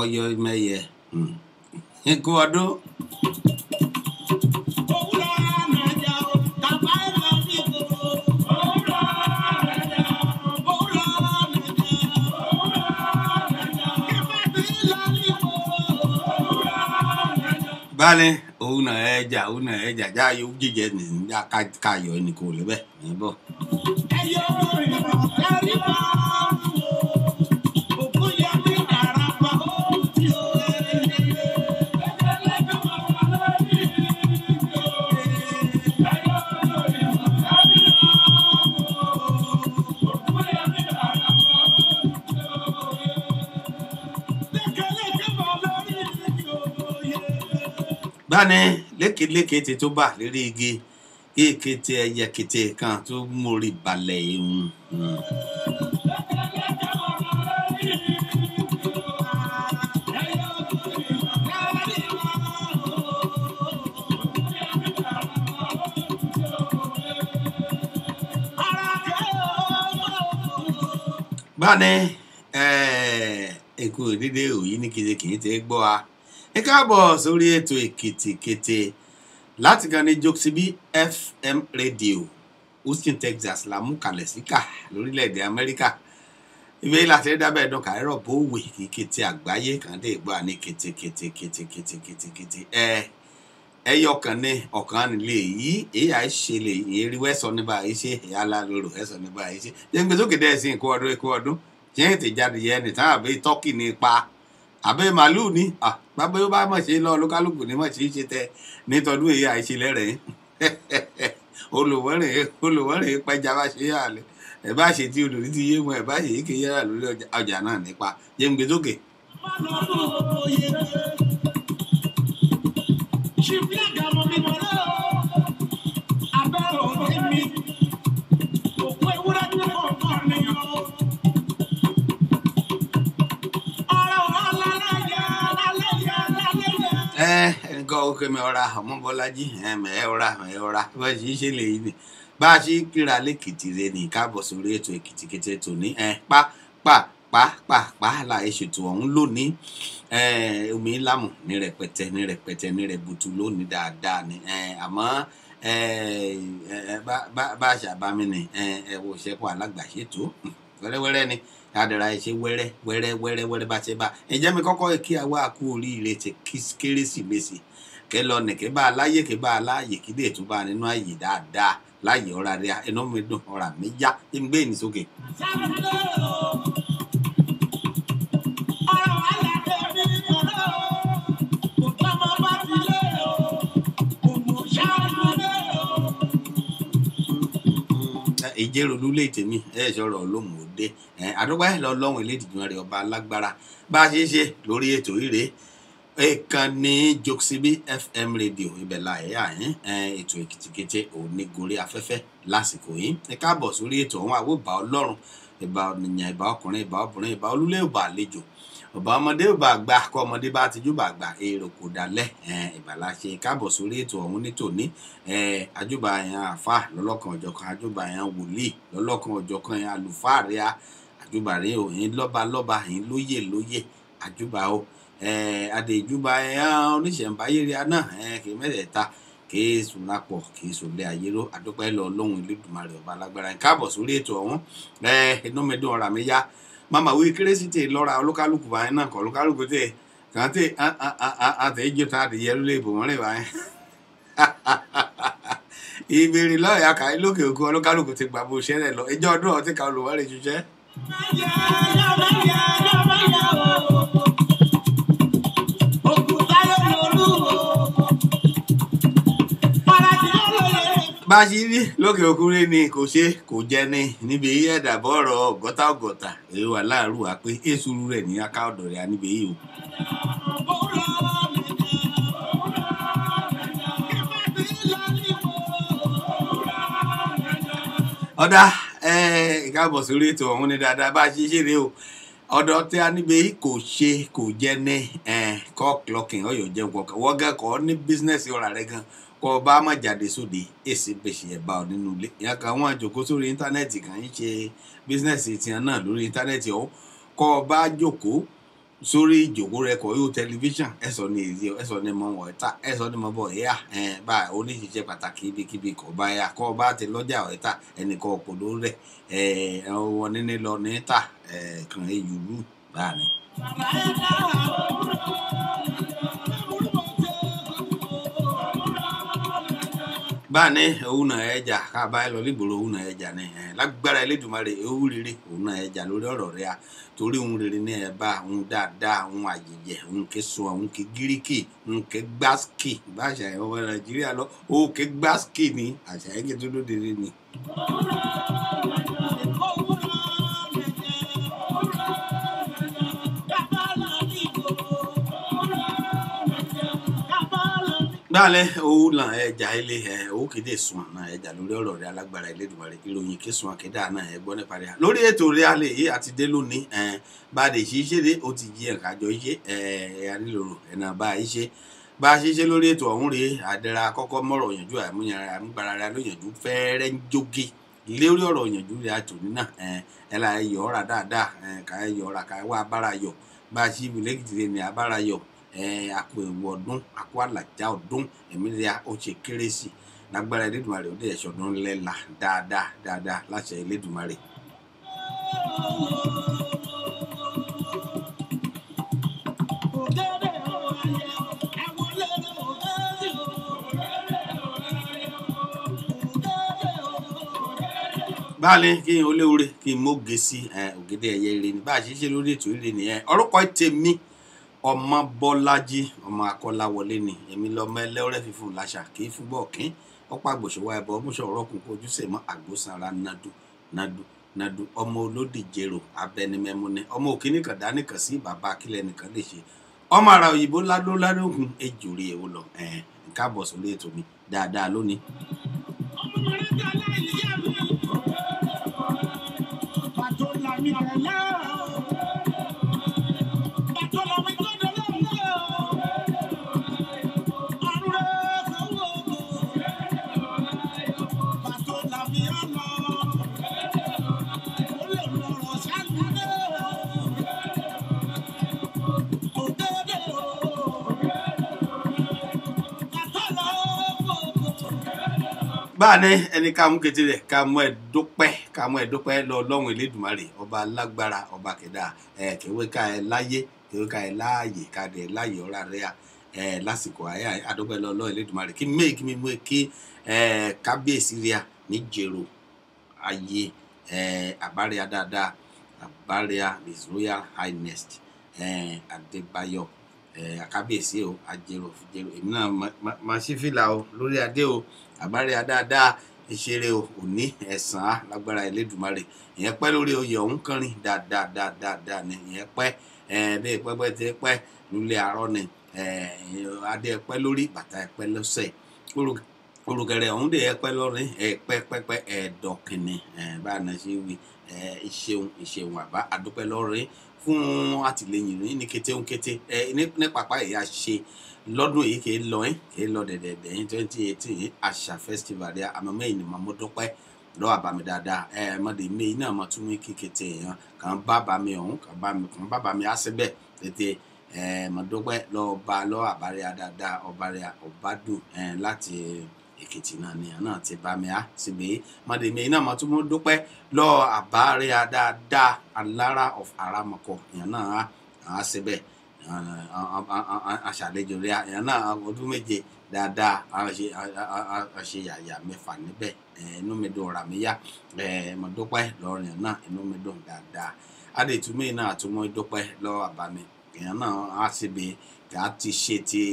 Oyo imeye. Iku ọdún. Bale, una eja, ya yo jije ni ya kayo ni ko le be. Bo. Bane leke ti tó bá lérí igi kété ẹyẹ kété kan tó mórí balẹ̀ ihun. Bane eku dédé òyí ní kété kìí tẹ́ gbọ́ a. Ẹ káàbọ̀ sórí ètò Èkìtì láti kan ní Joksibi FM Radio Houston, Texas la mú kalẹ̀ síkà lórílẹ̀-èdè Amẹ́ríkà. Ibẹ̀ láti rí dábẹ́ ẹ̀dọ́ka ẹ̀rọ bówè kété àgbáyé kan dé ìgbà ní kété. Ẹyọ kan ní ọ̀kan nílé yìí èyí àìṣe lè yẹrí wẹ́sọ ní báyìí ṣe ìyálà lóru ẹ̀sọ ní báyìí ṣe. Jẹ́ ń gbé sókè dẹ́ sí ikú ọdún jẹ́ ètè jáde yẹn nìtàn àbí tọ́kì ní ipa. Àbẹ́ màlúù ní bàbá yóò bá mọ̀ ṣe lọ olúkálùkù ní mọ̀ ṣe tẹ nítọdún èyí àìṣe lẹ́rẹ̀ẹ́ olùwọ́rìn pẹ́já bá ṣe yà lẹ̀ ẹ̀ bá ṣe tí olùrí ti yé wọn ẹ̀ bá ṣe yíkè yára lórí ọjà náà nípa jẹ́ ń gbé sókè. Go me ora Mobolaji, me ora, but usually bá ṣe kíra lẹ́kìtì rẹ ní káàbọ̀ sórí ètò èkìtìkété tòní pa láì ṣètò ọ̀hún lónìí omi lámù ní rẹpẹtẹ ní rẹbutu lónìí dáadáa ni àmọ́ bá ṣàbámi ni ẹ̀wọ̀ ṣẹ́kọ̀ alágbàṣètò wẹ́rẹ́wẹ́rẹ́ ni àdàrà ẹ̀ ṣe wẹ́rẹ́ bá ṣe bá ẹ̀jẹ̀ mi kọ́kọ́ kí a wá kú oríire ti kérésìmesì kẹ́ lọ nìkẹ́ bá a láyé kẹ́ bá a láàyè kí lè tún bá a nínú ààyè dáadáa láyé ọ̀rá rẹ̀ ẹnu mi dùn ọ̀rá mi yá ń gbé ní sókè. ìjẹ́rò lulẹ̀ tèmi sọ̀rọ̀ olóhùn òde àdúgbò lọ lọ́hùn elédìgbọ́n rẹ̀ ọba alágbára bá a ṣe lórí ètò ìrè ìkànnì Jokesibi FM radio ibẹ̀ láyé àyín ètò èkìtìkété òní gorí afẹ́fẹ́ lásìkò yìí ẹ káàbọ̀ sórí ètò ọ̀hún àwòbá ọlọ́run ìbá ènìyàn ìbá ọkùnrin ìbá obìnrin ìbá olúlé ìbá àlejò ọba ọmọdé ìbá àgbà kọ ọmọdé bá ti júbà àgbà èrò kò dalẹ̀ ìbàlá ṣe káàbọ̀ sórí ètò ọ̀hún nítòní àjúbà yẹn àfà lọ́lọ́kan ọ̀jọ̀kan àjúbà yẹn wòlíì lọ́lọ́kan ọ̀jọ̀kan yẹn àlùfáà rẹ̀ àjúbà rẹ̀ òyìn lọ́ba yẹn lóyè àjúbà o adéjúbà yẹn oníṣẹ̀ǹbáyé rẹ̀ náà kì í mẹ́tẹ̀ẹ̀ta kìí sùn lápọ̀ kìí sùn lé ayé ló àdúpẹ́ lọ lóhùn Elédùmarè ọba alágbára ń káàbọ̀ sórí ètò ọ̀hún inú mi dùn ọ̀rà mi yá mama wí kérésì tè lọ́ra olúkálùkù báyìí náà kọ́ olúkálùkù tè kàn tè àtẹ̀jọ́ tá a ti yẹ lórí ìbò wọn rẹ̀ báyìí ìbéèrè lọ́ọ̀yà kàí lókè òkú olúkálùkù ti gbà bó ṣẹlẹ̀ lọ ìjọ ọdún ọtí kan olùwárẹ̀ ṣiṣẹ́. bá a ṣe rí lókè òkúrẹ́ ni kò ṣe kò jẹ ní níbi ẹ̀dàbọ̀ ọ̀rọ̀ ọ̀gọ́ta èyí wà láàrú wa pé èsùrú rẹ̀ ní aká ọ̀dọ̀ rẹ̀ níbi yìí o. ọ̀dà ìkáàbọ̀ sórí ètò ọ̀hún ní dáadáa bá a ṣe ṣeré o ọ̀dọ̀ tí a níbi yìí kò ṣe kò jẹ ní clocking ọ̀yọ̀ jẹun kọ̀ọ̀kan wọ́n gẹ́ kọ́ ní bísínẹ́sì ọ̀rà rẹ̀ gan kọ bá má jáde sóde èsì bèsì ẹ̀bá ọ̀ nínú ilé ìyá kan wọ́n àjòkó sórí íńtánẹ́ẹ̀tì kan yìí ṣe bísínẹ́sì tiẹ̀ náà lórí íńtánẹ́ẹ̀tì ọ̀hún kọ bá jòkó sórí ìjòkó rẹ kọ yóò tẹlifíṣàn ẹ̀sọ́ ní èyí ẹ̀sọ́ ní mọ̀ wọ̀ ẹ̀ta ẹ̀sọ́ ní mọ̀ bọ̀ ẹ̀yà bá oníṣiṣẹ́ pàtàkì ibikíbi kọ̀ bá yà kọ́ bá ti lọ́jà ẹ̀ta ẹnìkan òpòló rẹ̀ wọn níní lọ ní ta kàn éyùrú báyìí. báni òun náà ẹja káàbá ẹ lọ lígboro òun náà ẹja ní lágbára Elédùmarè ewu rere òun náà ẹja lórí ọ̀rọ̀ rẹ̀ a torí òun rere ní ẹ̀bá òun dáadáa òun àjèjẹ òun ké so òun ké gíríkì òun ké gbáskì bá àṣà ẹ̀ ọmọ Nàìjíríà lọ òun ké gbáskì ní àṣà ẹ̀ ké tó lóde rí ni. gbàlẹ́ owó là ẹja ilé owó kéde sùn náà ẹja lórí ọ̀rọ̀ rẹ̀ alágbára Elédùmarè ìròyìn ké sùn akéda náà gbọ́ nípa rẹ̀ lórí ètò rẹ̀ alẹ́ yìí àti dé lónìí bá a lè ṣe iṣẹ́ dé ó ti jí ẹ̀ka àjọ iṣẹ́ anílòrò ẹ̀nà bá a iṣẹ́ bá a ṣe iṣẹ́ lórí ètò ọ̀hún rèé àdẹ́ra kọ́kọ́ mọ̀rọ̀ òyìnbó àmúgbára rẹ̀ lóyìnbó fẹ́ẹ́rẹ́ ń jóge lórí ọ̀rọ̀ òyìnbó rẹ̀ àtò nínà ẹ̀ là ẹ̀ yọ̀ ọ́ra dáadáa ká ẹ̀ yọ̀ ọ́ra ká ẹ̀ wá abára yọ̀ bá a ṣe ìbílẹ̀ kìtìrì ní abára yọ̀ àpò ìwọ ọdún àpò àlàjá ọdún ẹ̀mílẹ̀ ó ṣe kérésì lágbára Elédùmarè ó dé ẹ̀ṣọ́ ọdún lẹ́la dáadáa láṣẹ Elédùmarè. báàlẹ̀ kí n ó léwúre kí n móge sí ògèdè ẹ̀yẹ ire ni bá a ṣe ṣe lórí ètò ire nìyẹn orúkọ tèmi ọmọ Bọ́lájí ọmọ Akọ́láwọlé ni èmi lọmọ ẹlẹ́rẹ́ fífún láṣà kì í fúnbọ̀ kín ọ̀pọ̀ àgbòṣòwò ẹ̀bọ ọmúṣọ ọ̀rọ̀kùn kojúṣe mọ́ àgbòsanra nadu ọmọ olódìjẹrò abẹnimẹ́múni ọmọ òkínní kan dánìkan sí bàbá akílẹ̀ nìkan lè ṣe ọmọ ara òyìnbó ládókun ejòrè èwo lọ káàbọ̀ sórí ètò mi dáadáa lónìí. Báàní ẹni ká mú kété rẹ̀ ká mú ẹ dúpẹ́ lọ Ọlọ́run Elédùmarè ọba alágbára ọba kẹdà kéwé ká ẹ láyé kéwé ká ẹ láàyè ká dẹ láàyè ọ̀rá rẹ̀ lásìkò ayé adúpẹ́ lọ Ọlọ́run Elédùmarè kí mi mú kí kábíyèsí rẹ̀ níjẹ̀rò ayé àbárẹ̀ dáadáa àbárẹ̀ His Royal Highness Adébáyọ̀ àkábíyèsí o àjẹrò èmi náà máa ṣí fìlà o lórí adé o àbárẹ̀ dáadáa ìṣeré o òní ẹ̀sán lágbára Elédùmarè ìyẹn pẹ́ lórí oyè ọ̀hún kọrin dáadáa ni ìyẹn pẹ́ bẹ́ẹ̀ pẹ́pẹ́ ti pẹ́ lulẹ̀ àárọ̀ ni adé ẹ̀pẹ́ lórí bàtà ẹ̀pẹ́ lọ́sẹ̀ olùkẹrẹ ọ̀hún dẹ̀ ẹ̀pẹ́ lọ́rin ẹ̀pẹ́ ẹ̀dọ̀kìnì bá a náà ṣe wí ìṣeun àbá àdúpẹ́ lọ́rin fún àtìlẹ́yìn ní kété ní pàpà ẹ̀yà ṣe lọ́dún yìí kìí lọ dẹ̀dẹ̀dẹ̀ yín 2018 àṣà festival rẹ̀ àmọ́mẹ́yìn ni mo dúpẹ́ lọ́wọ́ àbámi dáadáa mọ́dé mẹ́yìn náà mo tún mú kékeré èèyàn kàn bá mi ọ̀hún kàn bá mi á síbẹ̀ tètè mo dúpẹ́ lọ́wọ́ àbárẹ̀ dáadáa ọ̀bádùn láti Èkìtì náà ni náà ti bá mi á síbi mọ́dé mẹ́yìn náà mo tún mú dúpẹ́ lọ́wọ́ àbárẹ̀ dáadáa alára of Aramako èèyàn náà á síbẹ̀ aṣàlejò rẹ̀ èèyàn náà ọdún méje dáadáa àṣe yàyà mẹ́fà níbẹ̀ inú mi dùn ọ̀rà mi yá mo dúpẹ́ lọ́rìn náà inú mi dùn dáadáa adétúmí náà àtúmọ̀ dúpẹ́ lọ́wọ́ àbámi èèyàn náà á síbi kí a ti ṣe ti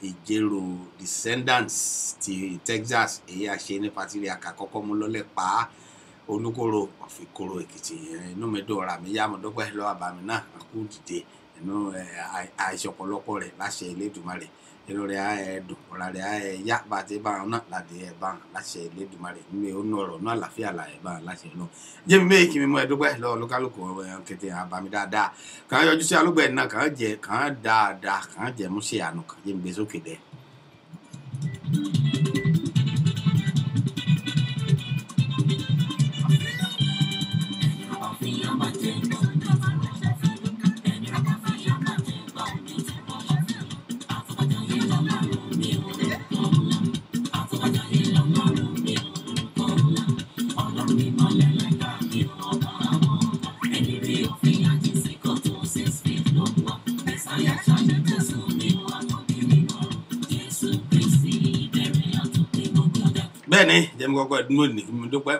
Ìjẹ̀rò Descendants ti Texas èyí àṣe ní patiri àkàkọ́kọ́ mú lọ́lẹ̀ pa á Olúkòrò ọ̀fìnkòrò Èkìtì inú mi dùn ọ̀rà mi yá mo dúpẹ́ lọ́wọ́ àbámi náà àkú dìde inú àìsàn ọ̀pọ̀lọpọ̀ rẹ̀ láṣẹ Elédùmarè inú rẹ̀ dùn ọ̀rà rẹ̀ yá bá ti bá wọn náà láti bá wọn láṣẹ Elédùmarè nínú ìhónú ọ̀rọ̀ náà àlàáfíà là bá wọn láṣẹ náà jẹ́mi méjì kí mi mú ẹ dúpẹ́ lọ́wọ́ olúkálùkù kété àbámi dáadáa kàn yọjú sí alúgbẹ̀ náà kàn dáadáa kàn jẹ́ mú sí àánú kàn jẹ́mi gbé sókè dẹ́. Bẹ́ẹ̀ni jẹ́mi kọ́kọ́ ẹ̀dúnmọ́ ní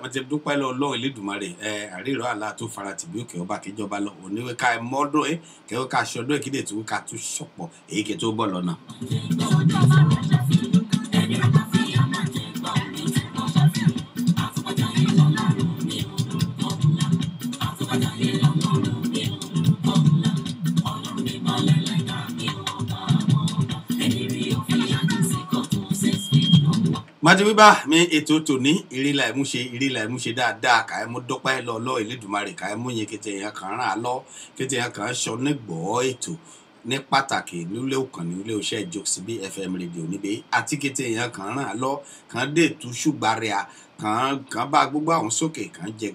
mo ti dúpẹ́ lọ Ọlọ́run Elédùmarè àríro àlá tó fara tìbí òkè ọba kíjọba lọ òníwé ká mọ́dún kẹ́wọ́ ká ṣọdún ìkéde tó ká tún ṣọ̀pọ̀ èyí kẹ́ tó bọ̀ lọ́nà. Májèwíbá mi ètò tòní ìrìlà ìmúṣe dáadáa kà ẹ mú dúpẹ́ lọ́ọ́ Elédùmarè kà ẹ mú yín kété yẹn kàn rán lọ kété yẹn kàn sọ nígbọ́ ètò ní pàtàkì nílé òkàn nílé iṣẹ́ Jokesibi bí FM rédíò níbi àti kété yẹn kàn rán lọ kàn dé tu ṣùgbàrẹ́à kàn bá gbogbo àwọn sókè kàn jẹ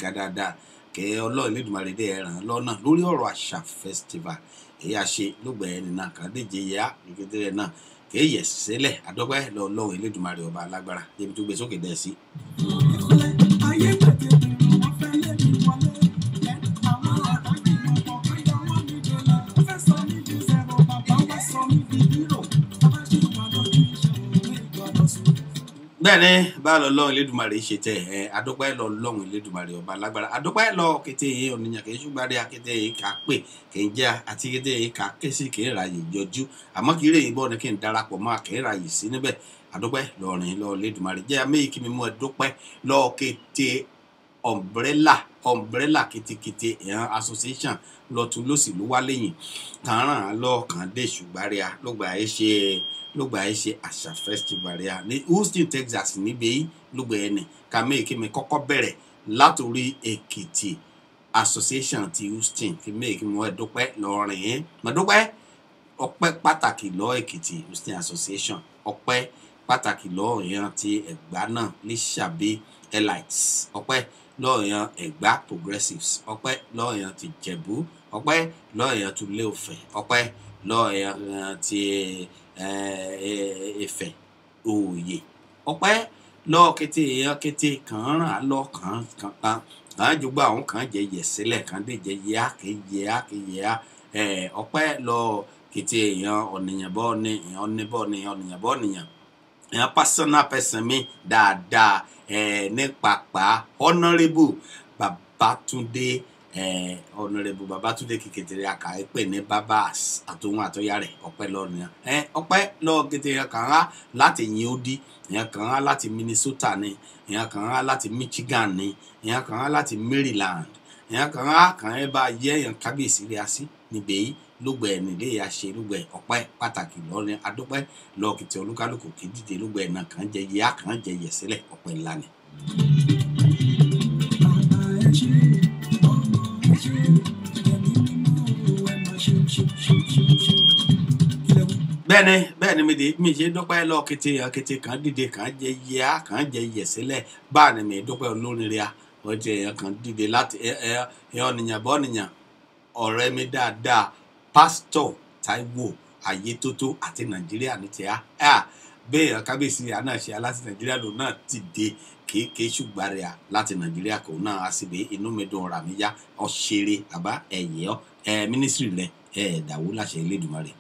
ga dáadáa kẹ Ọlọ́run Elédùmarè dé ẹ̀ràn lọ́nà lórí ọ̀rọ̀ àṣà festival èyí àṣe lógbẹ̀ẹ́ nínú kàn déje yá kété rẹ̀ náà kéèyè sílẹ̀ àdọ́pẹ́ lọ́wọ́ Elédùmarè ọba alágbára débi tó gbé sókè dẹ̀ sí. bẹ́ẹ̀ni bá lọ lọ́run Elédùmarè ṣe tẹ̀ àdúpẹ́ lọ lọ́run Elédùmarè ọba lágbára àdúpẹ́ lọ kété yìí ònìyàn kì í ṣùgbọ́n akété yìí kà pé kì í jẹ́ àti kété yìí kà ké sí kì í ra yìí yọjú àmọ́ kì í rèé bọ́ ni kì í darapọ̀ mọ́ kì í ra yìí sí níbẹ̀ àdúpẹ́ lọ́rin lọ Elédùmarè jẹ́ àmì kí mi mú ẹ dúpẹ́ lọ kété umbrella kitikiti association lọ́tún lósì ló wá lẹ́yìn kan ràn lọ kan dé ṣùgbàríà ló gbà ẹ ṣe àṣà festival ria ní Houston Texas níbẹ̀ ló gbà ẹni ká mi kọ́kọ́ bẹ̀rẹ̀ látòrí Èkìtì association ti Houston kí mo dúpẹ́ lọ́rin mo dúpẹ́ ọpẹ́ pàtàkì lọ Èkìtì Houston association ọpẹ́ pàtàkì lọ yan ti Ẹ̀gbá náà ní Ṣàbí elites ọpẹ́ lọ yan Ẹ̀gbá progressives ọpẹ́ lọ yan ti Jẹ̀bú ọpẹ́ lọ yan ti Ilé-Ifẹ̀ ọpẹ́ lọ yan ti Ifẹ̀ Òòyè ọpẹ́ lọ kété kan ràn lọ kan jogba àwọn kan jẹ yẹsílẹ̀ kan dé jẹ yá ọpẹ́ lọ kété èèyàn ọ̀nìyànbọ̀ nìyàn personal person mi dáadáa ní pàpà honorable Babátúndé Kìkìtìrì àkàrẹ pè ní Babas àtòun àtọyà rẹ̀ ọpẹ́ lọ nìyàn ọpẹ́ lọ kété kan á láti yin ó dí èèyàn kan á láti Minnesota ni èèyàn kan á láti Michigan ni èèyàn kan á láti Maryland èèyàn kan á kàn ẹ bá yẹ èèyàn kábíyèsí rẹ̀ sí níbẹ̀ yìí lógbẹ nílé ya ṣe lógbẹ ọpẹ́ pàtàkì lọrin adúpẹ́ lọkìtì olúkálùkù kì í dìde lógbẹ náà kàn jẹ yá kàn jẹ yẹsílẹ̀ ọpẹ́ ńlá ni. bẹ́ẹ̀ni mi ṣe dúpẹ́ lọkìtì kan dìde kàn jẹ yá kàn jẹ yẹsílẹ̀ báà ni mi dúpẹ́ olórin rẹ̀ ọjọ́ èèyàn kan dìde láti ọ̀nìyàn ọ̀rẹ́ mi dáadáa Pastor Taiwo Ayétótó àti Nàìjíríà ní tí bẹ́ẹ̀ kábíyèsí àná ṣe aláti Nàìjíríà lòun náà ti dé kéèké ṣùgbàrẹ̀ láti Nàìjíríà kò náà á sì bẹ́ inú mi dùn ọ̀rà mi yá ọ̀ṣẹ̀rẹ̀ àbá ẹ̀yẹ́ mínísírì rẹ̀ dàwó láṣẹ Elédùmarè.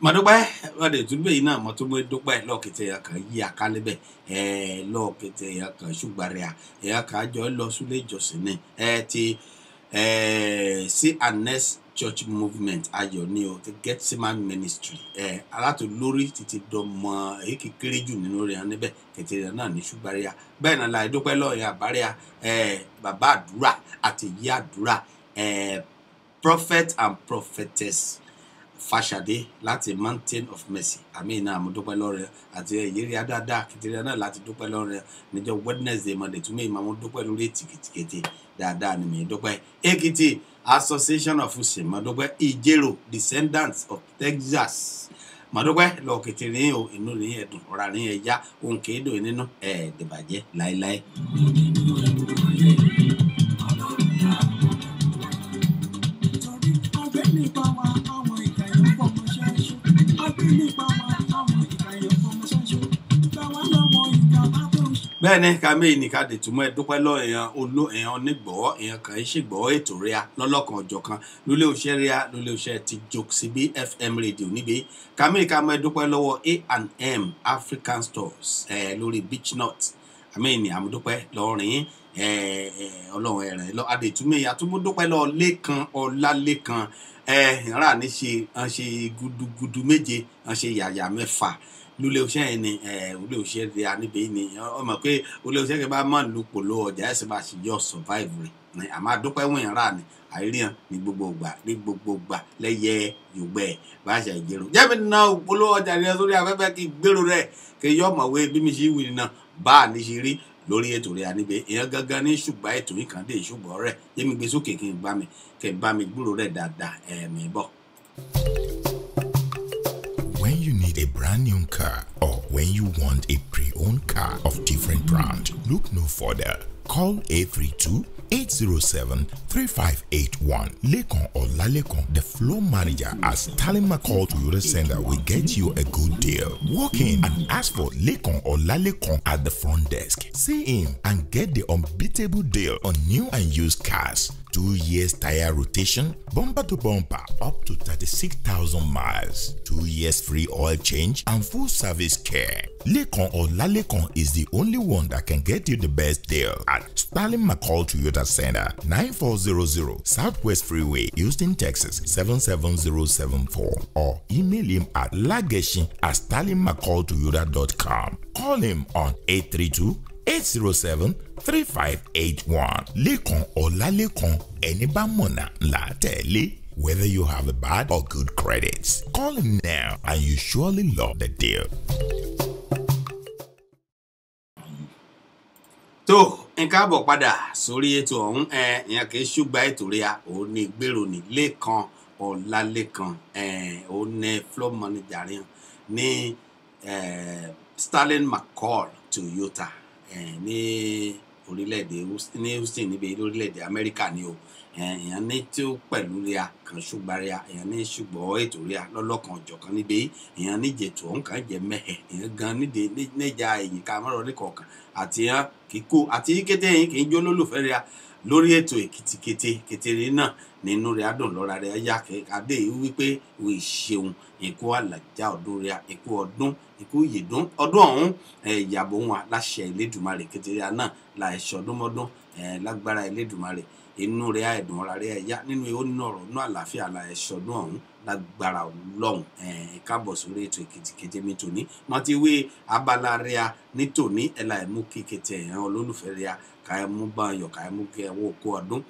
Madúpẹ́ wọ́n tún bẹ́ẹ̀ náà mo tún dúpẹ́ lọ́kìtẹ̀ kan yí àkálẹ́bẹ̀ lọ́kìtẹ̀ kan ṣùgbàrẹ̀ ẹ̀yà kan jọ lọ sílé ìjọsìn ní ti C&S Church Movement ayọ̀ ní o ti Gethsemane Ministry alátò lórí títí dọ́mọ èyí kékeré jù nínú rẹ̀ níbẹ̀ kẹtẹ̀rẹ̀ náà ní ṣùgbàrẹ̀ bẹ́ẹ̀ náà láì dúpẹ́ lọ́ọ̀yà àbárẹ̀ bàbá àdúrà àti ìyá àdúrà prophet and prophetess Fàṣàdé láti Mountain of Mercy àmì náà mo dúpẹ́ lọ́rẹ̀ àti ìyẹ́rì adáadáa kìtìrì náà láti dúpẹ́ lọ́rẹ̀ níjọ́ Wednesday Monday tún mẹ́yìn máa mo dúpẹ́ lórí ètìkìtìkìtì dáadáa ni mi dúpẹ́ Èkìtì Association of Use mo dúpẹ́ Ìjẹ̀rò Descendants of Texas mo dúpẹ́ lọ kìtìrì o inú ní ẹ̀dùn ọ̀rá ní ẹ̀yà ohun kéèdò nínú ẹ̀ẹ́dẹ̀bàjẹ́ láéláé. bẹ́ẹ̀ni kàmí nìka dètúmọ̀ ẹ̀dúpẹ́ lọ èèyàn onígbọ̀ọ́ èèyàn kan ṣègbọ́ ètò rẹ̀ lọ́lọ́kan ọjọ́ kan lólé òṣẹ́ rẹ̀ lólé òṣẹ́ ti Jokesibi FM radio níbi kàmí kàmọ́ ẹ̀dúpẹ́ lọ́wọ́ A&M African Stores lórí Beach Nut àmì ní àmúdúpẹ́ lọ́rin ọlọ́run ẹ̀rìn lọ adètúmọ̀ èèyàn tó mú dúpẹ́ lọ Lékan Ọlálékan ìrà ní ṣe gudugudu méje ṣe yàyà mẹ́fà lulẹ̀ òṣẹ́ yẹn ni olè òṣẹ́ rẹ̀ níbẹ̀ ni ọmọ pé olè òṣẹ́ kẹ́ bá máa ń lu pòlò ọjà ẹ̀sìn bá ṣe yọ survive rẹ̀ àmọ́ àdúpẹ́ wọ̀nyí rà ní àìríyàn ní gbogbo gbà lẹ́yẹ Yorùbá bá ṣe ìjẹ́rò jẹ́bi náà pòlò ọjà rẹ̀ sórí afẹ́fẹ́ kí gbèrò rẹ̀ kí yọ ọmọwé bí mi ṣe wí náà bá a ní ṣe rí lórí ètò rẹ̀ níbẹ̀ èèyàn gangan ní ṣùgbọ́n ètò yìí kan dé ṣùgbọ́n rẹ̀ yẹ́mi gbé sókè kí n bá mi gbúrò rẹ̀ dáadáa ẹ̀mí bọ̀. When you need a brand new car or when you want a pre-owned car of different brand, look no further. Call 832-807-3581. Lekan Olalekan, the floor manager at Stalin McCall Toyota Center, will get you a good deal. Walk in and ask for Lekan Olalekan at the front desk. See him and get the unbeatable deal on new and used cars. 2 years tire rotation, bumper to bumper, up to 36,000 miles. 2 years free oil change and full service care. Lekon or Lalekon is the only one that can get you the best deal at Sterling McCall Toyota Center, 9400 Southwest Freeway, Houston, Texas 77074, or email him at lageshin@sterlingmccalltoyota.com. Call him on 832-807-3581. Lekon or Lalekon, Eniba Mona La Tele. Whether you have a bad or good credits, call him now and you surely love the deal. tó nǹkan bọ̀ padà sórí ètò ọ̀hún ìyẹn kì í ṣùgbà ètò rẹ̀ òun ní gbèrò ní Lékan Ọlálékan òun ní floor manager rẹ̀ ní Sterling McCall Toyota ní orílẹ̀-èdè ní Houston níbi orílẹ̀-èdè Amẹ́ríkà ni o èèyàn ní tí ó pẹ̀lú rẹ̀ kan ṣùgbà rẹ̀ èèyàn ní ṣùgbọ́ ètò rẹ̀ lọ́lọ́kan ọ̀jọ̀kan níbi èèyàn níjẹ̀tò ọ̀hún kan jẹ́ mẹ́hẹ̀ èèyàn gan níjà èyí ká mọ́rọ̀ níkọ̀ọ̀kan àti hàn kíkó àti kété yìí kì í jó lólùfẹ́ rẹ̀ lórí ètò Èkìtì kété náà nínú rẹ̀ adùn lọ́ra rẹ̀ yá adé yìí wípé wò ìṣeun ìkó àlàjá ọdún rẹ̀ ìkó ọdún ìkó yèdún ọdún ọ̀hún ìyàbọ̀ wọn láṣẹ Elédùmarè kété rẹ̀ náà la ẹ̀ṣọ́ ọdúnmọ́dún lágbára Elédùmarè inú rẹ̀ ẹ̀dùn ọ̀ra rẹ̀ yá nínú ìhó nínú ọ̀rọ̀ nínú àlàáfíà la ẹ̀ṣọ́ ọdún ọ̀hún lágbára Ọlọ́run káàbọ̀ sórí ètò Èkìtì kété mi tòní mo ti wí abala rẹ̀ ní tòní ẹ̀la ẹ̀mú kíkẹ́tẹ̀ ẹ̀hán olólùfẹ́ rẹ̀ káyẹ̀mú bá yọ̀ káyẹ̀mú kẹwọ́ kó ọdún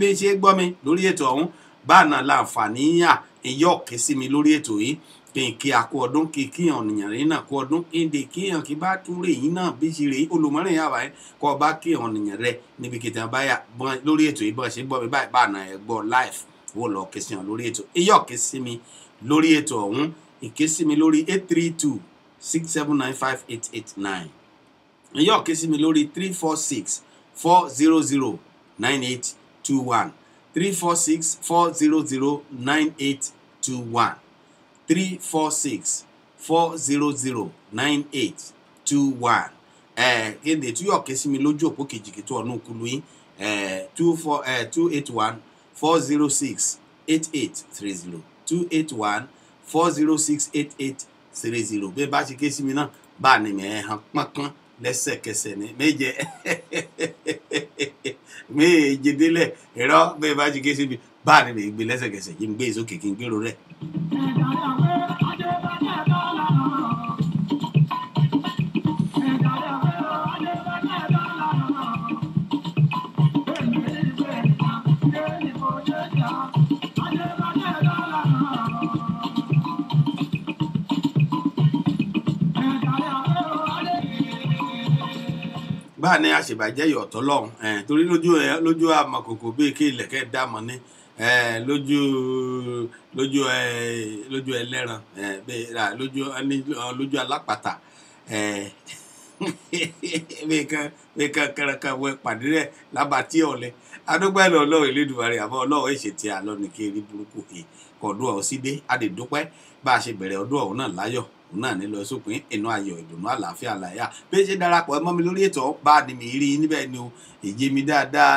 bí ṣe gbọ́ mi lórí ètò ọ̀hún báàná láǹfààní yà ìyọ́ ké sí mi lórí ètò yìí kí a kó ọdún kí ọ̀nìyàn rẹ̀ náà kó ọdún kéde kí hàn kí bá tún rè yín náà bí ṣe rè é olùmọ́rìn yà wáyé kọ́ ọ bá kí ọ̀nìyàn rẹ̀ níbi kìtà báyà lórí ètò yìí bọ́ ṣe gbọ́ mi báyìí báàná ẹ̀ gbọ́ live wò lọ ké sí hàn lórí ètò ìyọ́ ké sí mi lórí ètò ọ̀hún ìké sí mi lórí 832-6795889 ìyọ́ ké sí mi lórí 346-400-9821 346-400-9821 346-400-9821 kéde tí yọ̀ ké sí mi lójú òpó kejìkì tó ọ̀nà òkúlu yín 281-406-8830 281-406-8830 bẹ́ẹ̀ bá ṣe ké sí mi náà bá a ní mi hàn pọ́npọ́n lẹ́sẹ̀kẹsẹ̀ ní méje délẹ̀ ẹ̀rọ bẹ́ẹ̀ bá ṣe ké sí mi bá a ní mi gbé lẹ́sẹ̀kẹsẹ̀ yìí ń gbé ìsókè kí n gbèrò rẹ̀. báà ní àṣebàjẹ́ yọ̀tọ̀ lọ́hùn torí lójú àmọ̀kòkò bíi kí ilẹ̀kẹ́ dámọ̀ ní lójú ẹlẹ́ran lójú alápàtà bí kan kẹrẹkẹ wọ ìpàdé rẹ̀ lábàtí ọ̀lẹ́ adúpẹ́ Ọlọ́run Elédùmarè àbọ̀ Ọlọ́run èṣètì àlọ́ ní kí erí burúkú kọ̀ọ̀dún ọ̀hún sí dé àdèdúpẹ́ bá a ṣe bẹ̀rẹ̀ ọdún ọ̀hún náà láyọ̀ náà ní lọ sópin inú ayọ̀ ìdùnnú àlàáfíà láyà bí ṣe darapọ̀ mọ́ mi lórí ètò bá ní mi rí níbẹ̀ ni o èyí mi dáadáa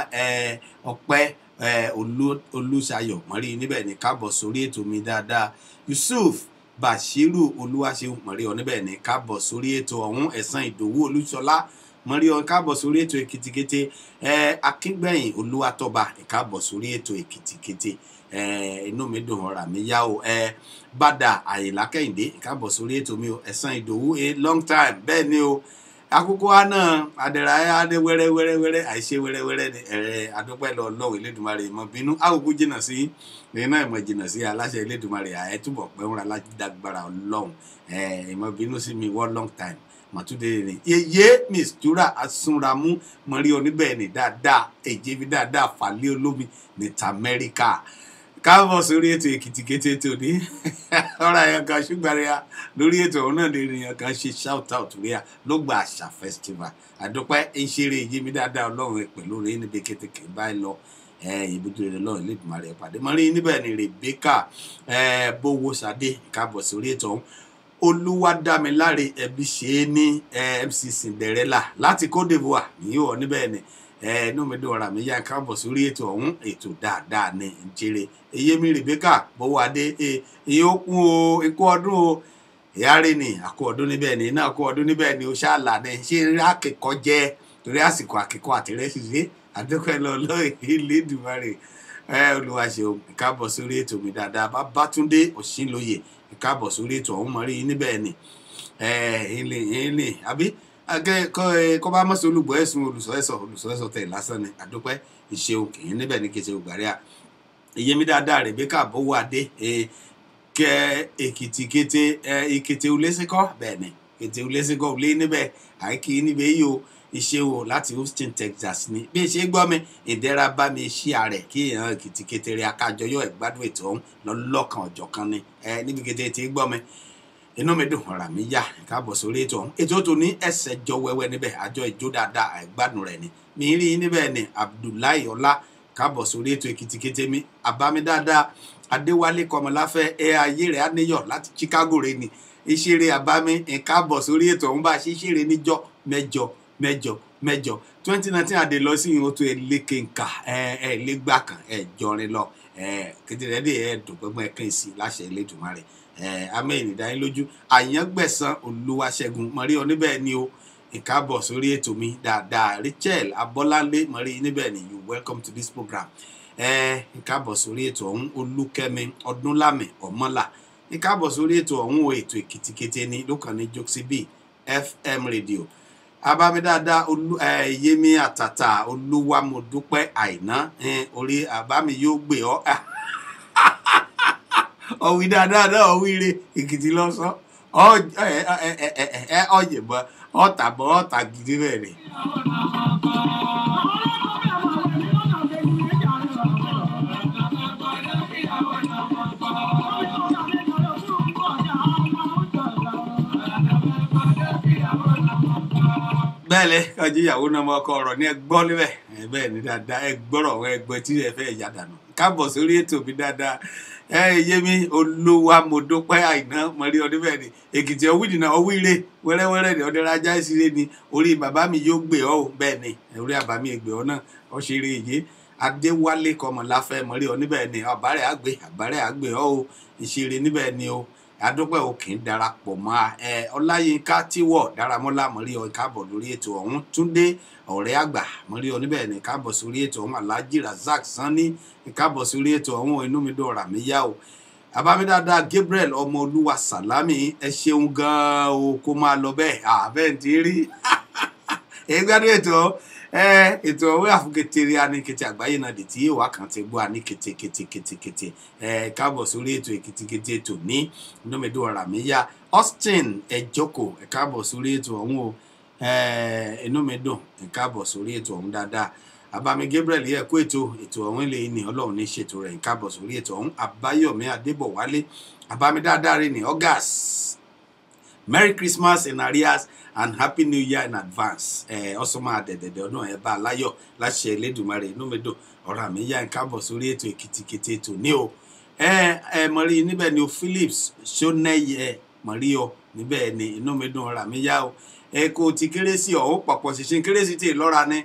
ọpẹ́ Olúṣayọ̀ mọ́rí níbẹ̀ ni káàbọ̀ sórí ètò mi dáadáa Yusuf Bashiru Olúwaṣeun mọ́rí ọ níbẹ̀ ni káàbọ̀ sórí ètò ọ̀hún Ẹ̀san Ìdòwú Olúṣọlá mọ́rí ọ káàbọ̀ sórí ètò Èkìtì kété Akíngbẹ̀yìn Olúwatọ́ba káàbọ̀ sórí ètò Èkìtì kété inú mi dùn ọ̀rà mi yá o Bàdà Àyìnlá Kẹ́hìndé káàbọ̀ sórí ètò mi o Ẹ̀san Ìdòwú long time bẹ́ẹ̀ ni o àkókò wa náà àdẹ̀rà adé wẹ́rẹ́ àìṣe wẹ́rẹ́ ni àdúpẹ́ lọ Ọlọ́run Elédùmarè ìmọ̀ bínú àwòkú jìnnà sí lẹ́yìn náà ìmọ̀ jìnnà sí aláṣẹ Elédùmarè àyẹ̀túbọ̀ pẹ́wọ́n aládágbára Ọlọ́run ìmọ̀ bínú sí mi wọ́n long time màtúndé ni yeye mistura asunramu mọ̀rí oníbẹ̀ ni dáadáa èjì mi dáadáa fàlẹ́ olómi ní tamẹ́ríkà káàbọ̀ sórí ètò Èkìtì kété tó ní ọ̀rọ̀ àyàn kan ṣùgbọ́n rẹ̀ lórí ètò ọ̀hún náà lè rìn kan ṣe shout out rẹ̀ ló gba àṣà festival àdúpẹ́ ìṣeré èjì mi dáadáa Ọlọ́run pẹ̀lú rẹ̀ níbi kétékè báyìí lọ ibùdó rẹ̀ lọ́run Elédùmarè pàdé mọ̀rí níbẹ̀ ni Rebecca Bówó Ṣadé káàbọ̀ sórí ètò ọ̀hún Olúwadámiláre ẹbí ṣe é ní MC Cinderella láti Côte d'Ivoire níyò níbẹ̀ ni inú mi dùn ọ̀rà mi yá káàbọ̀ sórí ètò ọ̀hún ètò dáadáa ní ìjẹrẹ èyí mi Rebecca Bówó Adé èyí ó kún o ikú ọdún o ìyáre ni àkó ọdún níbẹ̀ ni iná àkó ọdún níbẹ̀ ni ó ṣáàlà ní ṣé akẹ́kọ̀ọ́ jẹ́ torí àsìkò akẹ́kọ̀ọ́ àtẹ̀rẹ́sìlẹ̀ àdúpẹ́ lọ́lọ́ Elédùmarè Olúwa ṣeun ìkáàbọ̀ sórí ètò mi dáadáa Babátúndé Òṣìlóye ìkáàbọ̀ sórí ètò ọ̀hún mọ̀rí níbẹ̀ ni ilé àbí kọ́ bá mọ̀sí olùgbọ́ ẹ̀sùn olùsọ̀ẹ́sọ̀ tẹ̀ lásán ni àdúpẹ́ ìṣeun kìí níbẹ̀ ní kéṣe ògbàrí à ìyẹmí dáadáa Rèbékà Bówádé kẹ Èkìtì kété ìkété ulẹ́sìkọ́ bẹ́ẹ̀ ni kété ulẹ́sìkọ́ ulé níbẹ̀ àìkí níbẹ̀ yìí o iṣẹ́ o láti Houston Texas ni bí ṣe gbọ́ mi ìdẹ́ra bá mi ṣí ààrẹ kí èèyàn Èkìtì kété rẹ̀ akájọyọ̀ ìgbádùn ètò ọ̀hún lọ́lọ́kan ọ̀jọ̀kan ni níbi kété tí gbọ́ mi inú mi dùn ọ̀rà mi yá káàbọ̀ sórí ètò ọ̀hún ètò tó ní ẹsẹ̀ jọ wẹ́wẹ́ níbẹ̀ àjọ ìjó dáadáa ìgbádùn rẹ̀ ni mi rí níbẹ̀ ni Abdullahi Ọlá káàbọ̀ sórí ètò Èkìtì kété mi àbámi dáadáa Adéwálé Kọmọláfẹ́ ayé rẹ̀ á níyọ̀ láti Chicago rẹ̀ ni ìṣeré àbámi káàbọ̀ sórí ètò ọ̀hún bá ṣe ṣeré níjọ́ mẹ́jọ 2019 àdè lọ sí ìhun tó ẹlẹ́kẹ̀ǹkà ẹlẹ́gbà kan jọrin lọ kẹtẹrẹ́dẹ́ dùgbẹ́gbẹ́ ẹ̀kan sí láṣẹ Elédùmarè amẹ́yìn ìdánilójú Àyàngbẹ̀sán Olúwaṣẹ́gun mọ̀rí ọ níbẹ̀ ni o ìkáàbọ̀ sórí ètò mi dáadáa Rachel Abọ́láńlé mọ̀rí níbẹ̀ ni you welcome to this program ìkáàbọ̀ sórí ètò ọ̀hún Olúkẹ́mi Ọdúnlámì Ọmọlá ìkáàbọ̀ sórí ètò ọ̀hún ètò Èkìtì kété ni lókàn ní Jokesibi FM radio abami dáadáa Yẹmí Àtàtà Olúwamọdúpẹ́ Àìná orí abami yóò gbé ọ ọwí dáadáa náà ọwíire Èkìtì lọ́sọ́ ọ̀yẹ̀bọ̀ ọ̀tà gidi bẹ́ẹ̀ ni. bẹ́ẹ̀lẹ̀ kájí ìyàwó náà mọ ọkọ ọ̀rọ̀ ní ẹgbọ́ níbẹ̀ bẹ́ẹ̀ ni dáadáa ẹgbọ́rọ̀ ẹgbẹ́ tí ẹ fẹ́ ìyá dànù káàbọ̀ sórí ètò mi dáadáa Yẹmí Olúwamọdúpẹ́ Àìná mọ̀rí ọdún bẹ́ẹ̀ ni Èkìtì ọwídìnà ọwíire wẹ́rẹ́wẹ́rẹ́ ni ọdẹ rajá ìṣiré ni orí bàbá mi yóò gbé ọ bẹ́ẹ̀ ni orí àbámi ègbè ọ náà ọ ṣeré yìí Adéwálé Kọmọláfẹ́ mọ̀rí ọ níbẹ̀ ni àbárẹ̀ àgbè ọ ìṣeré níbẹ̀ ni o adúpẹ́ òkè darapọ̀ mọ́ Ọláyínká Tíwọ̀ Dáramọ́lá mọ̀rí ọ káàbọ̀ lórí ètò ọ̀hún Túndé ọ̀rẹ́ àgbà mọ̀rí ọ níbẹ̀ ní káàbọ̀ sórí ètò ọ̀hún Alhaji Razak Sanni káàbọ̀ sórí ètò ọ̀hún inú mi dùn ọ̀rà mi yá o àbámidáadá Gabriel ọmọ Olúwa Sàlámì ẹ ṣeun gan-an o kó máa lọ bẹ́ẹ̀ àbẹ́ẹ̀ tí rí ìgbádùn ètò ọ̀hún àfúkẹ́tẹ̀rì aníkẹ́tì àgbáyé náà dè tí ìwà kan ti gbọ́ aníkẹ́tẹ̀kẹ́tẹ̀kẹ́tẹ̀ káàbọ̀ sórí ètò Èkìtì ètò ní inú mi dùn ọ̀rà mi yá Austin ẹ̀jọ́kò káàbọ̀ sórí ètò ọ̀hún o inú mi dùn káàbọ̀ sórí ètò ọ̀hún dáadáa àbámi Gabriel yẹ kó ètò ọ̀hún ilé ní Ọlọ́run ní ṣètò rẹ̀ káàbọ̀ sórí ètò ọ̀hún Àbáyọ̀mí Adébọ̀wálé àbámi dáadáa rẹ̀ ní August Merry Christmas in arrears and Happy New Year in advance ọsọmọ àdẹ̀dẹ̀dẹ̀ ọdún bá aláyọ̀ láṣẹ Elédùmarè inú mi dùn ọ̀rọ̀ àmì yá káàbọ̀ sórí ètò Èkìtì kété ètò ní o mọ̀rí níbẹ̀ ni o Phillips Ṣónẹ́yẹ mọ̀rí ọ níbẹ̀ ni inú mi dùn ọ̀rọ̀ àmì yá o kò ti kérésì ọ̀hún pọ̀pọ̀ ṣìṣin kérésì tí lọ́ra ní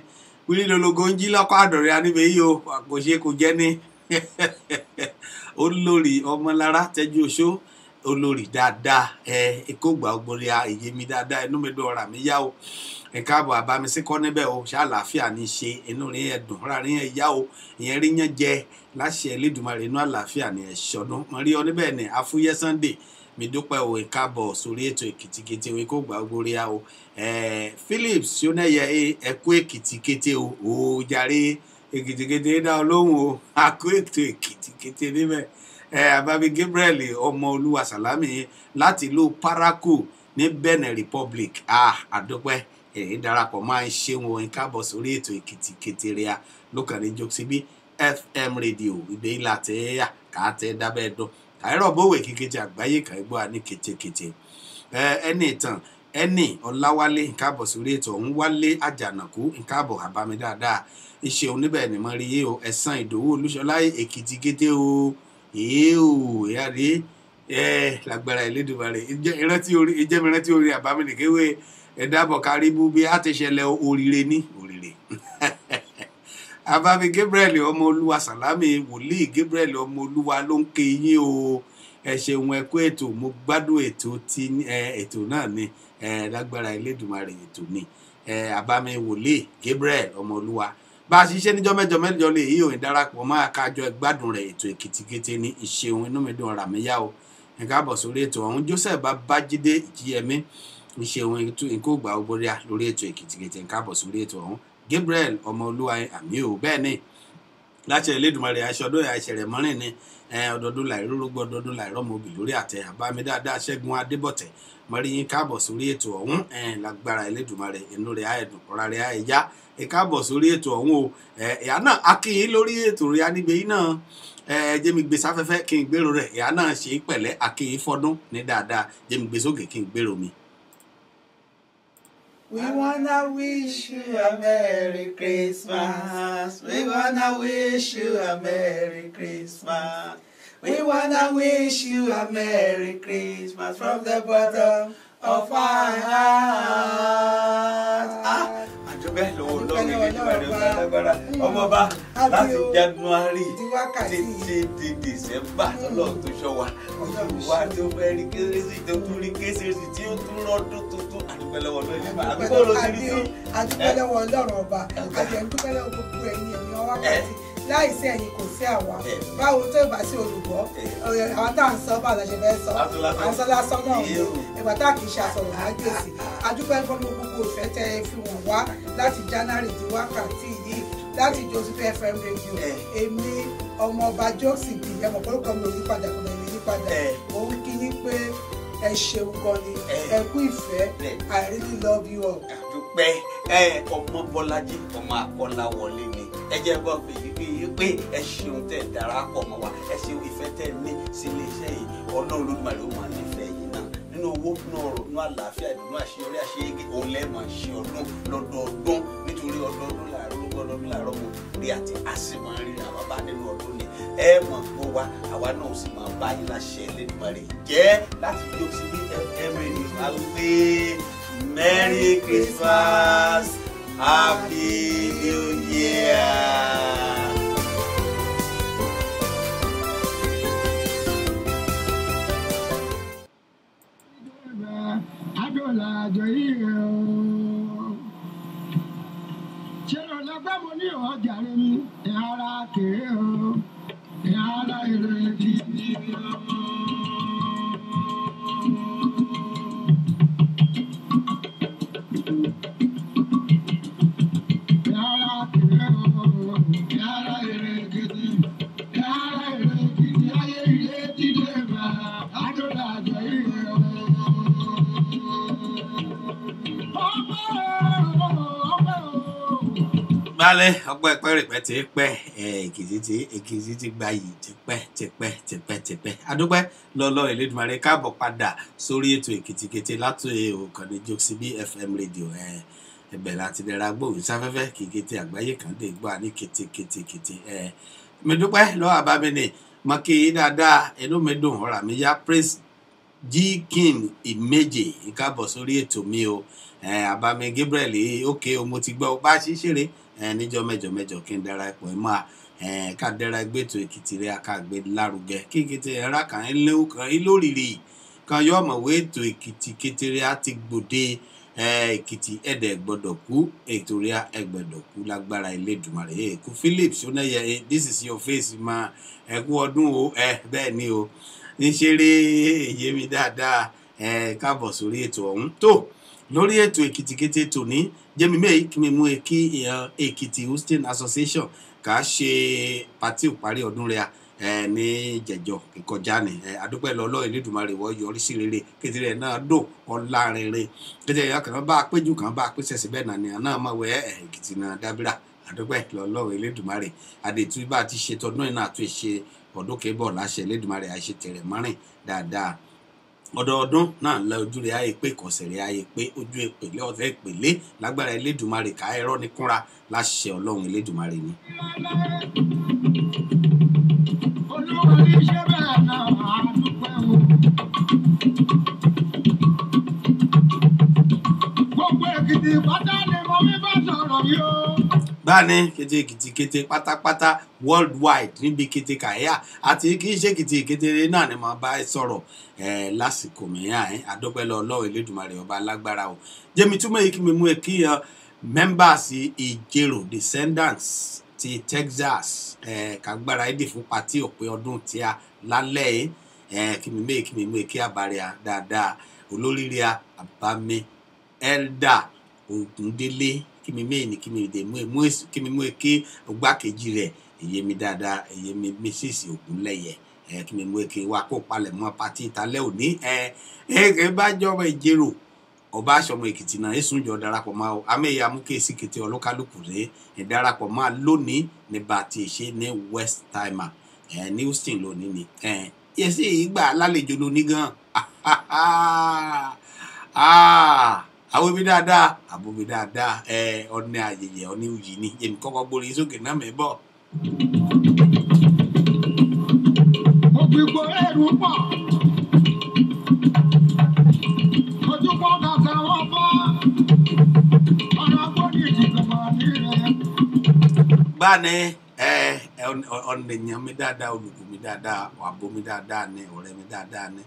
wílí lologo ń jí lọ́kọ́ àdọ̀rẹ́ aníbẹ̀ yìí o kò ṣe kò jẹ́ ní Olórí Ọmọlára Tẹ́jú Oṣó olórí dáadáa ìkógbà ògbórí Yẹmí dáadáa inú mi dùn ọ̀rà mi yá o káàbọ̀ àbámisíkọ́ níbẹ̀ o ṣàlàáfíà ní ṣe inú rí ẹ̀dùn ọ̀rà rí ẹ̀ yá o ìyẹn rí yẹn jẹ láṣẹ Elédùmarè inú àlàáfíà ní ẹ̀ṣọ́dún mo rí ọ níbẹ̀ ní Afúyẹ́ Sunday mi dúpẹ́ o káàbọ̀ sórí ètò Èkìtì kété o ìkógbà ògbórí o Phillips Ṣónẹ́yẹ ẹ̀kú Èkìtì kété o jàre Èkìtì kété dá ọ lóhùn o àkó ètò Èkìtì kété níbẹ̀ àbámi Gabriel ọmọ Olúwa Sàlámì láti ìlú Parakou ní Benin Republic àdúpẹ́ darapọ̀ máa ń ṣe wọn káàbọ̀ sórí ètò Èkìtì kété rẹ̀ lókàn ní Jokesibi FM radio ìgbé ìlà tẹ́ káàtẹ́ dábẹ́ dùn àìrọ̀ bówè kékeré àgbáyé kàìgbọ́ ní kétékété ẹni ìtàn ẹni Ọláwálé káàbọ̀ sórí ètò ọ̀hún Wálé Àjànàkú káàbọ̀ àbámi dáadáa iṣẹ́ oníbẹ̀ ni mo rí yé o Ẹ̀sán Ìdòwú Olúṣọlá Èkìtì kété o ìyáre lágbára Elédùmarè ìjẹ́mìrántí orí àbámẹ́nìkéwé ẹ̀dàbọ̀ káríbú bí a ti ṣẹlẹ̀ oríire ní oríire àbámi Gabriel ọmọ Olúwa Sàlámì wòlíì Gabriel ọmọ Olúwa ló ń ké yín o ẹ ṣeun ẹ kú ètò mo gbádùn ètò tí ètò náà ni lágbára Elédùmarè ètò ni àbámi wòlíì Gabriel Ọmọolúwa bá a ṣiṣẹ́ níjọ́ mẹ́jọ lè yí òyìn darapọ̀ máa kájọ gbádùn rẹ̀ ètò Èkìtìkété ní ìṣeun inú mi dùn ọ̀rà mi yá o ẹ káàbọ̀ sórí ètò ọ̀hún Joseph Babájídé Ìjíyẹmí ìṣeun ìkógbà ogbóríà lórí ètò Èkìtìkété ẹ káàbọ̀ sórí ètò ọ̀hún Gabriel Ọmọolúwa àmì ò bẹ́ẹ̀ ni láti Elédùmarè aṣọdún àṣẹrẹ mọ́rin ni ọdọọdún láìrórógbó ọdọọdún láìrọ́mọbì lórí àtẹ àbámi dáadáa Ṣẹ́gun Adébọ̀tẹ̀ mọ́ríyìn káàbọ̀ sórí ètò ọ̀hún lágbára Elédùmarè inú rẹ̀ àìdùn ọ̀rá rẹ̀ àìyá ẹ káàbọ̀ sórí ètò ọ̀hún o ìyá náà akínyìn lórí ètò rẹ̀ anígbé yìí náà jẹ́mi gbé sáfẹ́fẹ́ kí n gbèrò rẹ̀ ìyá náà ṣe pẹ̀lẹ́ akínyìn fọ́dún ní dáadáa jẹ́mi gbé sókè kí n gbèrò mi. We wanna wish you a Merry Christmas. We wanna wish you a Merry Christmas. We wanna wish you a Merry Christmas from the bottom of our heart. Àdúgbò lọ́wọ́ lọ́wọ́ ìgbàlódé lágbára ọmọọba láti January títí di December lọ́lọ́ tó ṣọ́ wa wá tó fẹ́ rí kérésì tó tún rí kérésì tí ó tún rọ́dún tuntun àdúgbò lọ́wọ́ lọ́wọ́ àdúgbò lọ́wọ́ Ọlọ́run ọba àti ẹ̀dúgbò lọ́wọ́ gbogbo ẹ̀yìn ẹ̀yìn wákàtí láìsí ẹ̀yin kò sí àwa báwo tó ìbá sí olùgbọ́ àwọn tá à ń sọ báwo la ṣe fẹ́ sọ àṣọ lásán náà ìgbà tá kì í ṣe àsọ̀rọ̀ lágbèsì adúpẹ́ fún gbogbo ìfẹ́ tẹ́ ẹ fi wọ̀n wá láti January di wákàtí yìí láti Joseph FM radio èmi ọmọọba Joseph bíi ẹmọ pọlọpọ mi ò ní padà kò lè ní padà òun kí ni pé ẹ ṣeun gan ni ẹ kú ìfẹ́ I really love you all. àdúpẹ́ ọmọ Bọ́lájí ọmọ Akọ́láwọlé ni ẹ jẹ́ bọ́ pé ẹ ṣeun tẹ́ darapọ̀ mọ́ wa ẹ ṣeun ìfẹ́ tẹ́ ní sí iléeṣẹ́ yìí Ọlọ́run Olódùmarè ó máa nífẹ̀ẹ́ yìí náà nínú owó nínú ọrọ̀ nínú àlàáfíà nínú àṣeyọrí àṣeyege òun lẹ́ẹ̀mọ̀ ṣe ọdún lọ́dọọdún nítorí ọdọọdún láàárọ̀ mọ̀ rí àti àsìmọ̀ ríra àwọn bá nínú ọdún ni ẹ mọ̀ gbọ́ wa àwa náà sì máa bá yín láṣẹ Elédùmarè jẹ́ láti jó sí bí FM radio máa wípé Merry Christmas Happy New Year. Adọ́làjọ yìí o. Ṣé ọlọ́gbọ́n mo ní ọjà rẹ̀ mi? Ìhara kéré o. Ìhara èrè títí o. Ìhara kéré o. Ìhara èrè títí. Ìhara èrè títí ayé ilé títí bá. Adọ́làjọ yìí o. Bálẹ̀ ọpẹ́ pẹ́rẹ̀pẹ́ ti pẹ́ Èkìtì ti gba yìí tipẹ́ adúpẹ́ lọ́lọ́ Elédùmarè káàbọ̀ padà sórí ètò Èkìtìkété láti òkànnì Joseph FM radio ẹ̀bẹ̀ láti dẹ̀ra gbòòrò sáfẹ́fẹ́ Kékété àgbáyé kan dé gbọ́ ní kété mi dúpẹ́ lọ́wọ́ àbámẹ́ni mọ́ kí dáadáa inú mi dùn ọ̀rà mi yá Praise G King Ìméjì ìkábọ̀ sórí ètò mi o àbámi Gabriel ókè o mo ti gbọ́ bá ṣí ṣeré níjọ́ mẹ́jọ kí n darapọ̀ ẹ̀ máa ká dára gbẹ́tò Èkìtì rẹ̀ ká gbé lárugẹ Kékété ẹ̀rá kan léwu kan lórìrì kan yọ ọ̀mọ̀wé ètò Èkìtìkété rẹ̀ á ti gbòde Èkìtì ẹ̀dẹ̀ gbọ́dọ̀ kú ètò rẹ̀ ẹ̀gbọ́dọ̀ kú lágbára Elédùmarè kú Philip Ṣónẹ́yẹ this is your face ma ẹ kú ọdún o bẹ́ẹ̀ ni o ní ṣeré èyí mi dáadáa káàbọ̀ sórí ètò ọ̀hún tó lórí ètò Èkìtìkété tòní jẹ́mi mẹ́yì kí mi mú kí Èkìtì Houston Association kà á ṣe pàtí ìparí ọdún rẹ̀ ní jẹjọ ìkọjá ni adúpẹ́ lọ́lọ́ Elédùmarè wọ́n yọrí sí rere kété rẹ̀ náà dùn ọlá rere kété rẹ̀ kan bá péjú kan bá pèsè síbẹ̀ náà ni àná máa wẹ̀ Èkìtì náà dábìrà adúpẹ́ lọ́lọ́ Elédùmarè àdètú bá ti ṣe tọdún iná àti ìṣe ọdún kébọ̀ láṣẹ Elédùmarè àṣẹ tẹ̀rẹ̀ márìn dáadáa ọdọọdún náà lọ ojú rẹ̀ ayé pé kọ̀sẹ̀ rẹ̀ ayé pé ojú ìpèlè ọ̀fẹ́ ìpèlè lágbára Elédùmarè ká ẹ̀rọ ní kúnra láṣẹ Ọlọ́run Elédùmarè ni. Olúwa ní ṣe bẹ́ẹ̀ náà àdúpẹ́ o. Gbogbo Èkìtì pátá ni mo mi bá sọ̀rọ̀ yìí o. báni kété kété pátápátá worldwide níbi kété kàyà àti kì í ṣe kété náà ni màá bá ẹ sọ̀rọ̀ lásìkò mìíràn àdọ́pẹ́ lọ Ọlọ́run Elédùmarè ọba alágbára o jẹ́mi túmọ̀ yìí kí mi mú ẹ kí members Ìjẹ̀rò descendants ti Texas kàgbára ẹ̀dì fún pàtí òpin ọdún tí a lálẹ́ kí mi mú ẹ kí àbárẹ̀ dáadáa olóríire àbámi Elder Ògúndélé kí mi mẹ́ẹ̀ni kí mi dé mú ẹ kí ògbákejì rẹ̀ èyemi dáadáa èyemi Mrs. Ògúnlẹ̀yẹ kí mi mú ẹ kí wá kó palẹ̀ mọ́ pàtí ìtàlẹ́ òní bá jọba Ìjẹ̀rò ọba aṣọmọ Èkìtì náà èsùn jọ darapọ̀ máa amẹ́yà mú kéésì kété ọlọ́kálùkù rẹ̀ darapọ̀ máa lónìí ní bá ti ṣe ní West Timer ní Houston lónìí ni yẹsí ìgbà lálejò lónìí gan àwọn ibi dáadáa àbòmí dáadáa ọ̀nà ayẹyẹ ọ̀nà òyì ni èmi kọ́kọ́ gbórí sókè náà mẹ́bọ̀. ògbìgbò ẹrù pọ̀ ojúbọ kàkà wọn bọ ọ̀nà gbòdì ìjìnlẹ̀ ní rẹ̀. báni ọ̀nà èèyàn mi dáadáa olùkọ́ mi dáadáa àbòmí dáadáa ni ọ̀rẹ́ mi dáadáa ni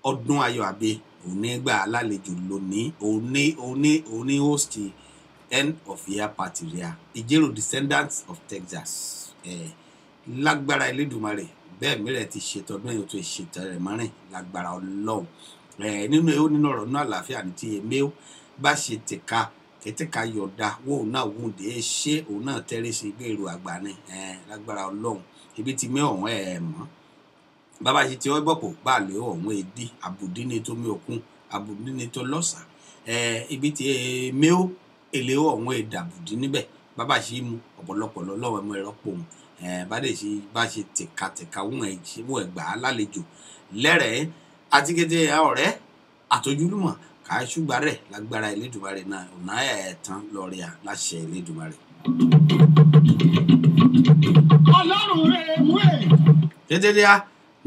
ọdún ayọ̀ àbí òní gbà alálejò lónìí òní host end of year party rẹ̀ Ìjẹ̀rò descendants of Texas lágbára Elédùmarè bẹ́ẹ̀ mìíràn ti ṣètọ́dún ẹ̀yọ́ tó ṣètò rẹ̀ mọ́rin lágbára Ọlọ́run nínú ewu nínú ọ̀rọ̀ náà àlàáfíà ní ti èmi ó bá ṣe tẹ̀ka kẹtẹ́ka yọ̀ọ̀dà wọ́n náà wúndé ṣé òun náà tẹ́rí sí gbé èrò àgbà ni lágbára Ọlọ́run ibi tí mi ọ̀hún mọ́ bàbá ṣe ti ọgbọ́pọ̀ bá lè ọ̀hún èdè àbùdí ní tó mi òkun àbùdí ní tó lọ́sà ibi tí mi ó èlé ọ̀hún èdè àbùdí níbẹ̀ bàbá ṣe mú ọ̀pọ̀lọpọ̀ lọ́wọ́ ẹ̀mú ẹ̀rọ pòun bá ṣe tẹ̀ka wọ́n ẹ̀gbà lálejò lẹ́rẹ̀ẹ́ àti kété ọ̀rẹ́ àtọ́júlùmọ̀ kà á ṣùgbà rẹ̀ lágbára Elédùmarè náà ọ̀nà ẹ̀ẹ̀tàn lọ́ọ̀rìà láṣẹ Elédùmarè. Ọlọ́run rẹ̀ mú ẹ̀. Tẹ́tẹ́lẹ́à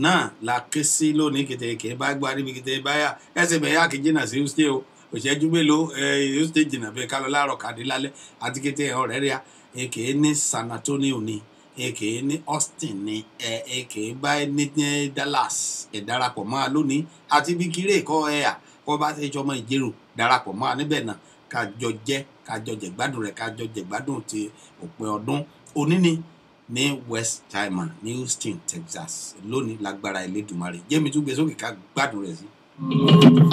náà la ké sí lónìí kété bá gbá níbi kété báyà ẹsẹ̀ bẹ̀yà kì í jìnnà sí Houston o òṣèjú mélòó Houston jìnnà bẹ́ẹ̀ ká lọ láàárọ̀ kàdé lálẹ́ àti kété ọ̀rẹ́ rẹ̀ èké ní San Antonio ni èké ní Austin ni èké bá ní Dallas darapọ̀ máa lónìí àti bí kiri ẹ̀kọ́ kọ́ bá ti jọmọ Ìjẹ̀rò darapọ̀ máa níbẹ̀ náà kájọ jẹ gbádùn rẹ̀ kájọ jẹ gbádùn ti òpin ọdún òní ni ní West Timer ní Houston Texas lónìí lágbára Elédùmarè jẹ́mi tún gbé sókè ká gbádùn rẹ̀ sí.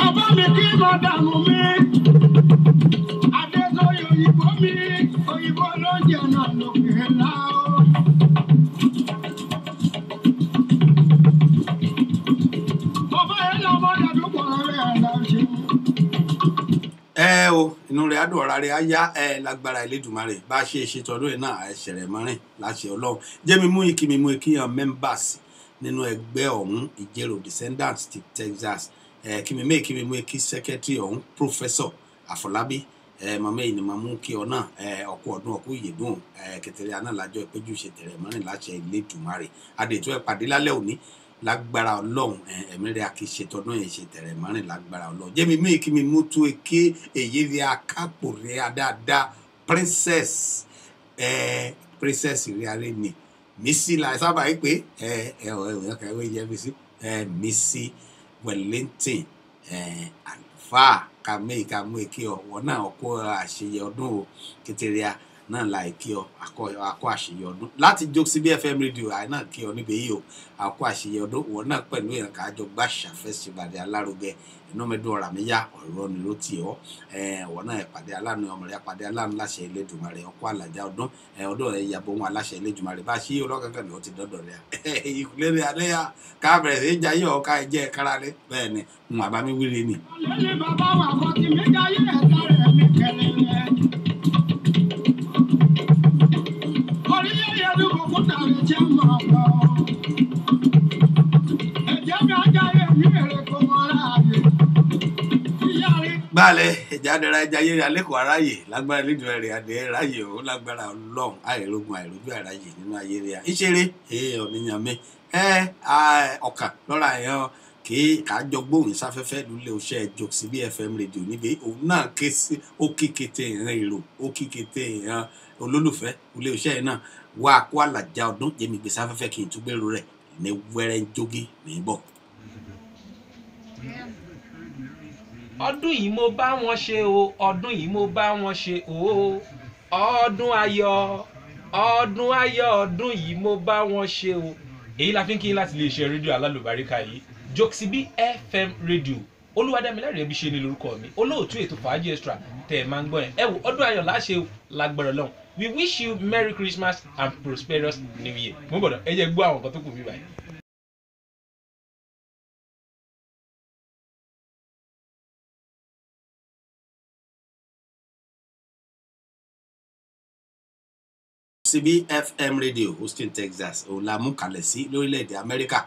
ọba mi kí mo dààmú mi adéṣọyè òyìnbó mi òyìnbó ló ń jẹ náà lókè ńlá o. ọba yẹn lọ́mọ dàdúgbò rẹ̀ lọ ṣe. O inú rẹ̀ adùn ọ̀rá rẹ̀ á yá lágbára Elédùmarè bá ṣe ṣètọ́dún ẹ̀ náà ẹ̀ṣẹ̀rẹ̀ mọ́rin láṣẹ Ọlọ́run jẹ́mi mú ikí hàn members nínú ẹgbẹ́ ọ̀hún Ìjẹ̀rò descendants ti Texas kí mi mú ikí secretary ọ̀hún Professor Àfọlábí mọ̀mọ́ yìí ni mo mú kí ọ náà ọkọ̀ ọdún ọkọ̀ ìyèdùn kẹtẹrẹ aná lájọ ìpéjú ṣètẹ̀rẹ̀ mọ́rin láṣẹ Elédùmarè adètò ẹ̀ pàdé lálẹ́ òní lágbára Ọlọ́run ẹ̀mí rẹ̀ kì í ṣe tọdún yẹn ṣe tẹ̀rẹ̀ mọ́rin lágbára Ọlọ́run jẹ́mi mú kí mi mú tó eke èyí rẹ̀ akápò rẹ̀ dáadáa princess rẹ̀ arẹ́ ni mísí la sábà yìí pé ẹ̀wọ̀ yẹ mi sí mísí Wellington àlùfáà kàmú èké ọ̀wọ́ náà ọkọ̀ àṣeyẹ ọdún o kékeré náà láì kí ọ akọ àṣeyẹ ọdún láti Jokes BFM radio àìnáà kí ọ níbẹ̀ yìí o akọ àṣeyẹ ọdún wọn náà pẹ̀lú ìrànkà àjọ gbàṣà festival alárugẹ inú mẹ́dùn ọ̀rà mi yá ọ̀rọ̀ ni ló tì ọ́ wọn náà ìpàdé aláàánú ọmọ rẹ̀ pàdé aláàánú láṣẹ Elédùmarè ọkọ àlàjá ọdún ọdún rẹ̀ yàbọ̀ wọn aláṣẹ Elédùmarè bá ṣí ọlọ́kankan ni ó ti dọ́dọ̀ rẹ̀ ìkúlẹ̀ rẹ̀ alẹ́ yà káàbẹ̀rẹ̀ sí jayé ọ̀ká ẹ̀jẹ̀ káralẹ̀ bẹ́ẹ̀ ni àbámi wíri ni. lẹ́yìn bàbá wa kọ́ ti mí jayé ẹ̀ka rẹ̀ mi kẹlẹ́ rẹ̀. Gbàlẹ̀ ẹ̀já dára ẹja yẹ́rì alẹ́kọ̀ọ́ aráyè lágbára Elédùmarè rẹ̀ adé ráyè ó lágbára Ọlọ́run àìrógun àìrójú àráyè nínú ayé rẹ̀ ìṣeré ọ̀nìyàn mi ọ̀kà lọ́ra ẹ̀yàn ké kájọ gbóhùn sáfẹ́fẹ́ lulẹ̀ iṣẹ́ Jokesibi FM rédíò níbi òun náà ké sí ó kí kété ìran èrò ó kí kété ìran olólùfẹ́ ilé iṣẹ́ náà wá kó àlàjá ọdún jẹ́mi gbé sáfẹ́fẹ́ kí n tún gbèrò rẹ̀ ní wẹ́rẹ́ ń jógí ní bọ̀. ọdún yìí mo bá wọn ṣe o ọdún yìí mo bá wọn ṣe o ọdún ayọ̀ ọdún yìí mo bá wọn ṣe o. èyí la fi ń kí láti lè ṣe rédíò alálùbáríkà yìí Jokesibi FM rédíò Olúwadámiláre Ẹbíṣe ní lórúkọ mi olóòtú ètò fàájì extra tẹ́ ẹ máa ń gbọ́ yẹn ẹ wò ọdún ayọ̀ láṣẹ lágbára Ọlọ́run we wish you Merry Christmas and prosperous New Year. mo gbọ́dọ̀ ẹ jẹ́ gbọ́ àwọn nǹkan tó kù mí báyìí. Jokesibi FM Radio Houston Texas olamukalẹ̀ sí lórílẹ̀‐èdè Amẹ́ríkà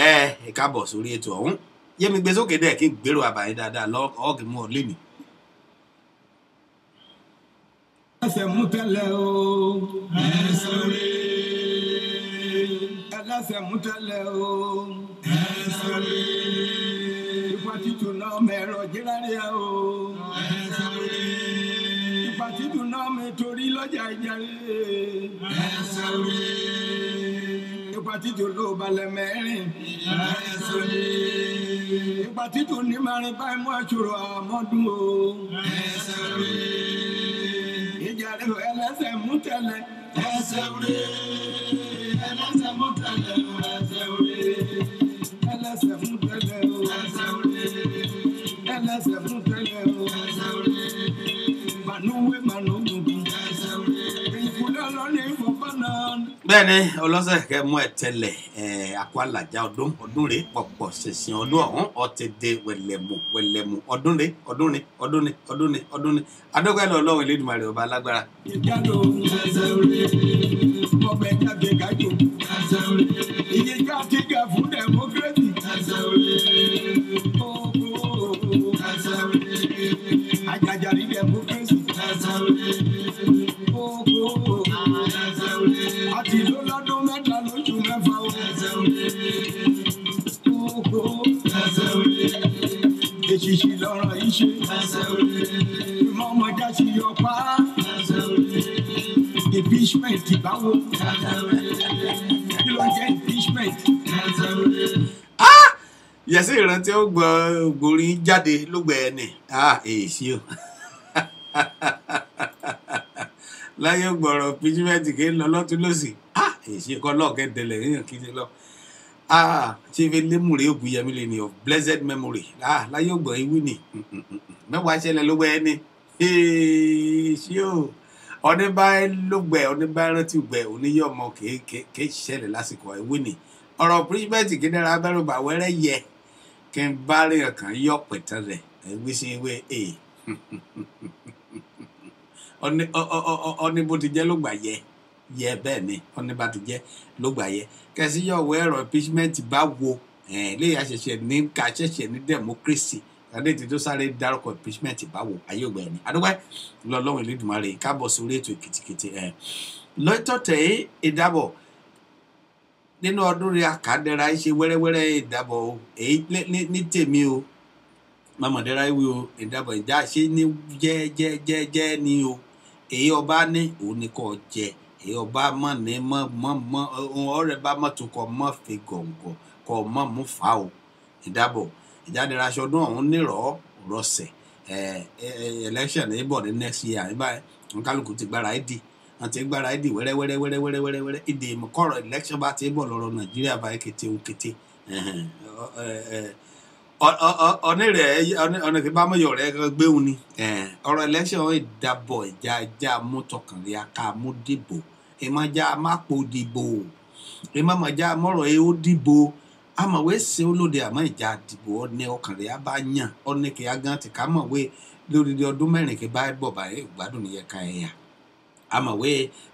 ẹ káàbọ̀ sórí ètò ọ̀hún yẹ́mi gbé sókè dẹ̀ kí n gbèrò àbáyé dáadáa lọ́ọ̀gì mú ọ lé mi. ẹsẹ̀ mú tẹ́lẹ̀ o ẹsẹ̀ rí ẹlẹ́sẹ̀ mú tẹ́lẹ̀ o ẹsẹ̀ rí ipa títù náà mẹ́rọ jíráríà o ẹsẹ̀ rí ipa títù náà mẹ́torí lọ́jà ìjàre ẹsẹ̀ rí ipa títù ló balẹ̀ mẹ́rin ẹsẹ̀ rí ipa títù ní marin báyìí mú àṣùrọ̀ àmọ́dún o ẹsẹ̀ rí. Ìjàre ẹlẹ́sẹ̀ mú tẹ́lẹ̀ ẹsẹ̀ rí ẹlẹ́sẹ̀ mú tẹ́lẹ̀ ẹsẹ̀ rí ẹlẹ́sẹ̀ mú tẹ́lẹ̀ ẹsẹ̀ rí ẹlẹ́sẹ̀ mú tẹ́lẹ̀ ẹsẹ̀ rí mànúwé mànúwùbí ẹsẹ̀ rí ìfúnlẹ̀ ọlọ́ni ìfọ̀fọ́nà. Bẹ́ẹ̀ni ọlọ́sẹ̀ kẹ́ mú ẹ tẹ́lẹ̀ àkó àlàjá ọdún rẹ̀ pọ̀pọ̀ ṣẹ̀ṣìn ọdún ọ̀hún ọ̀tẹ̀dẹ̀ wẹ̀lẹ̀mù ọdún rẹ̀ adókòó ẹ̀ lọ́wọ́ Elédùmarè ọba alágbára. Ìjàdó ẹsẹ̀ rí ọbẹ̀ jáde kájọ ẹsẹ̀ rí ìyẹjọ́ àti gà fún democracy ẹsẹ̀ rí ẹsẹ̀ rí àjàjàrí democracy ẹsẹ̀ rí ẹsẹ̀ rí àti lọ́lọ́dún mẹ́ta lóṣù mẹ́fà ẹsẹ̀ rí ẹsẹ̀ rí èṣìṣì lọ́rọ̀ iṣẹ́ ẹsẹ̀ rí mọ́mọ́já sí ọ̀pá ẹsẹ̀ rí impeachment báwo kí ló jẹ́ impeachment ẹsẹ̀ rí. Yẹ̀sí ìrántí ó gbọ́ gborí jáde lógbẹ̀ ẹni èsì o láyé gbọ̀rọ̀ impeachment kì í lọ lọ́tún lọ́sì èsì kọ́ lọ́ọ̀kẹ́ tẹ̀lẹ̀ yíyan kí ni lọ. Chief Lemure Oguyemi ni of blessed memory láyé ògbọ̀n ìwí ni mẹ́wàá ṣẹlẹ̀ ló gbẹ ẹni ṣí o ọdẹ bá ló gbẹ ọdẹ bá rántí gbẹ oníyẹ ọmọ kéé ṣẹlẹ̀ lásìkò ìwí ni ọ̀rọ̀ pírísípẹ̀tì kí dára abẹ́rù bà wẹ́rẹ́ yẹ kí n bá rí ọkàn yọ pẹ̀tàn rẹ̀ ẹgbẹ́ sí ìwé ọní bó ti jẹ́ ló gbà yẹ bẹ́ẹ̀ ni ọní bá ti jẹ́ ló gbà yẹ kẹsí yọ wọ ẹ̀rọ impeachment bá wo léyà ṣẹ̀ṣẹ̀ ní democracy adé tí tó sáré dárúkọ impeachment bá wo ayé ògbà ẹni adúgbò lọ́lọ́run Elédùmarè káàbọ̀ sórí ètò èkìtìkìtì lọ́tọ̀tẹ̀ ìdábọ̀ nínú ọdún rẹ̀ àkàdẹ́ra ṣe wẹ́rẹ́wẹ́rẹ́ ìdábọ̀ èyí ní tèmi o mamọ̀dẹ́ra ìwé o ìdábọ̀ ìjà ṣe ní jẹ́jẹ́jẹ́jẹ́ ni o èyí ọba ní òun ni kò jẹ èyí ọba mọ̀ ní mọ̀ ọ̀rẹ́ bá mọ̀ tó kọ́ mọ̀ fi gọ̀ǹgọ̀ kọ́ mọ̀ mú fa o ìdábọ̀ ìjáde aṣọ ọdún ọ̀hún nírọ̀ rọ̀ṣẹ̀ election ní bọ̀ ní next year nígbà kálukú ti gbára ẹ̀dì wọ́n ti gbára ẹ̀dì wẹ́rẹ́wẹ́rẹ́ ìdè ìmọ̀kọ́rọ̀ election bá ti bọ̀ lọ́rọ̀ Nàìjíríà báyìí kété òun kété ọ̀nà tí bá mọ̀yọ̀ rẹ̀ gbéhùn ni ọ̀rọ̀ election ìdàbọ̀ ìjà mútọkànlé aká mú dìbò ìmọ̀já mápò dìbò ìmọ̀já mọ̀rọ̀ ẹ̀ ó dìbò amọ̀wé ṣe olóde àmọ́ ìjà dìbò ọ̀nẹ́ ọkàn rẹ̀ á bá yàn ọ̀nẹ́ kì í agán ti ká mọ̀wé lórí ọdún mẹ́rin kí bá bọ̀ báyìí ìgbádùn nìyẹn ká ẹ̀yà amọ̀wé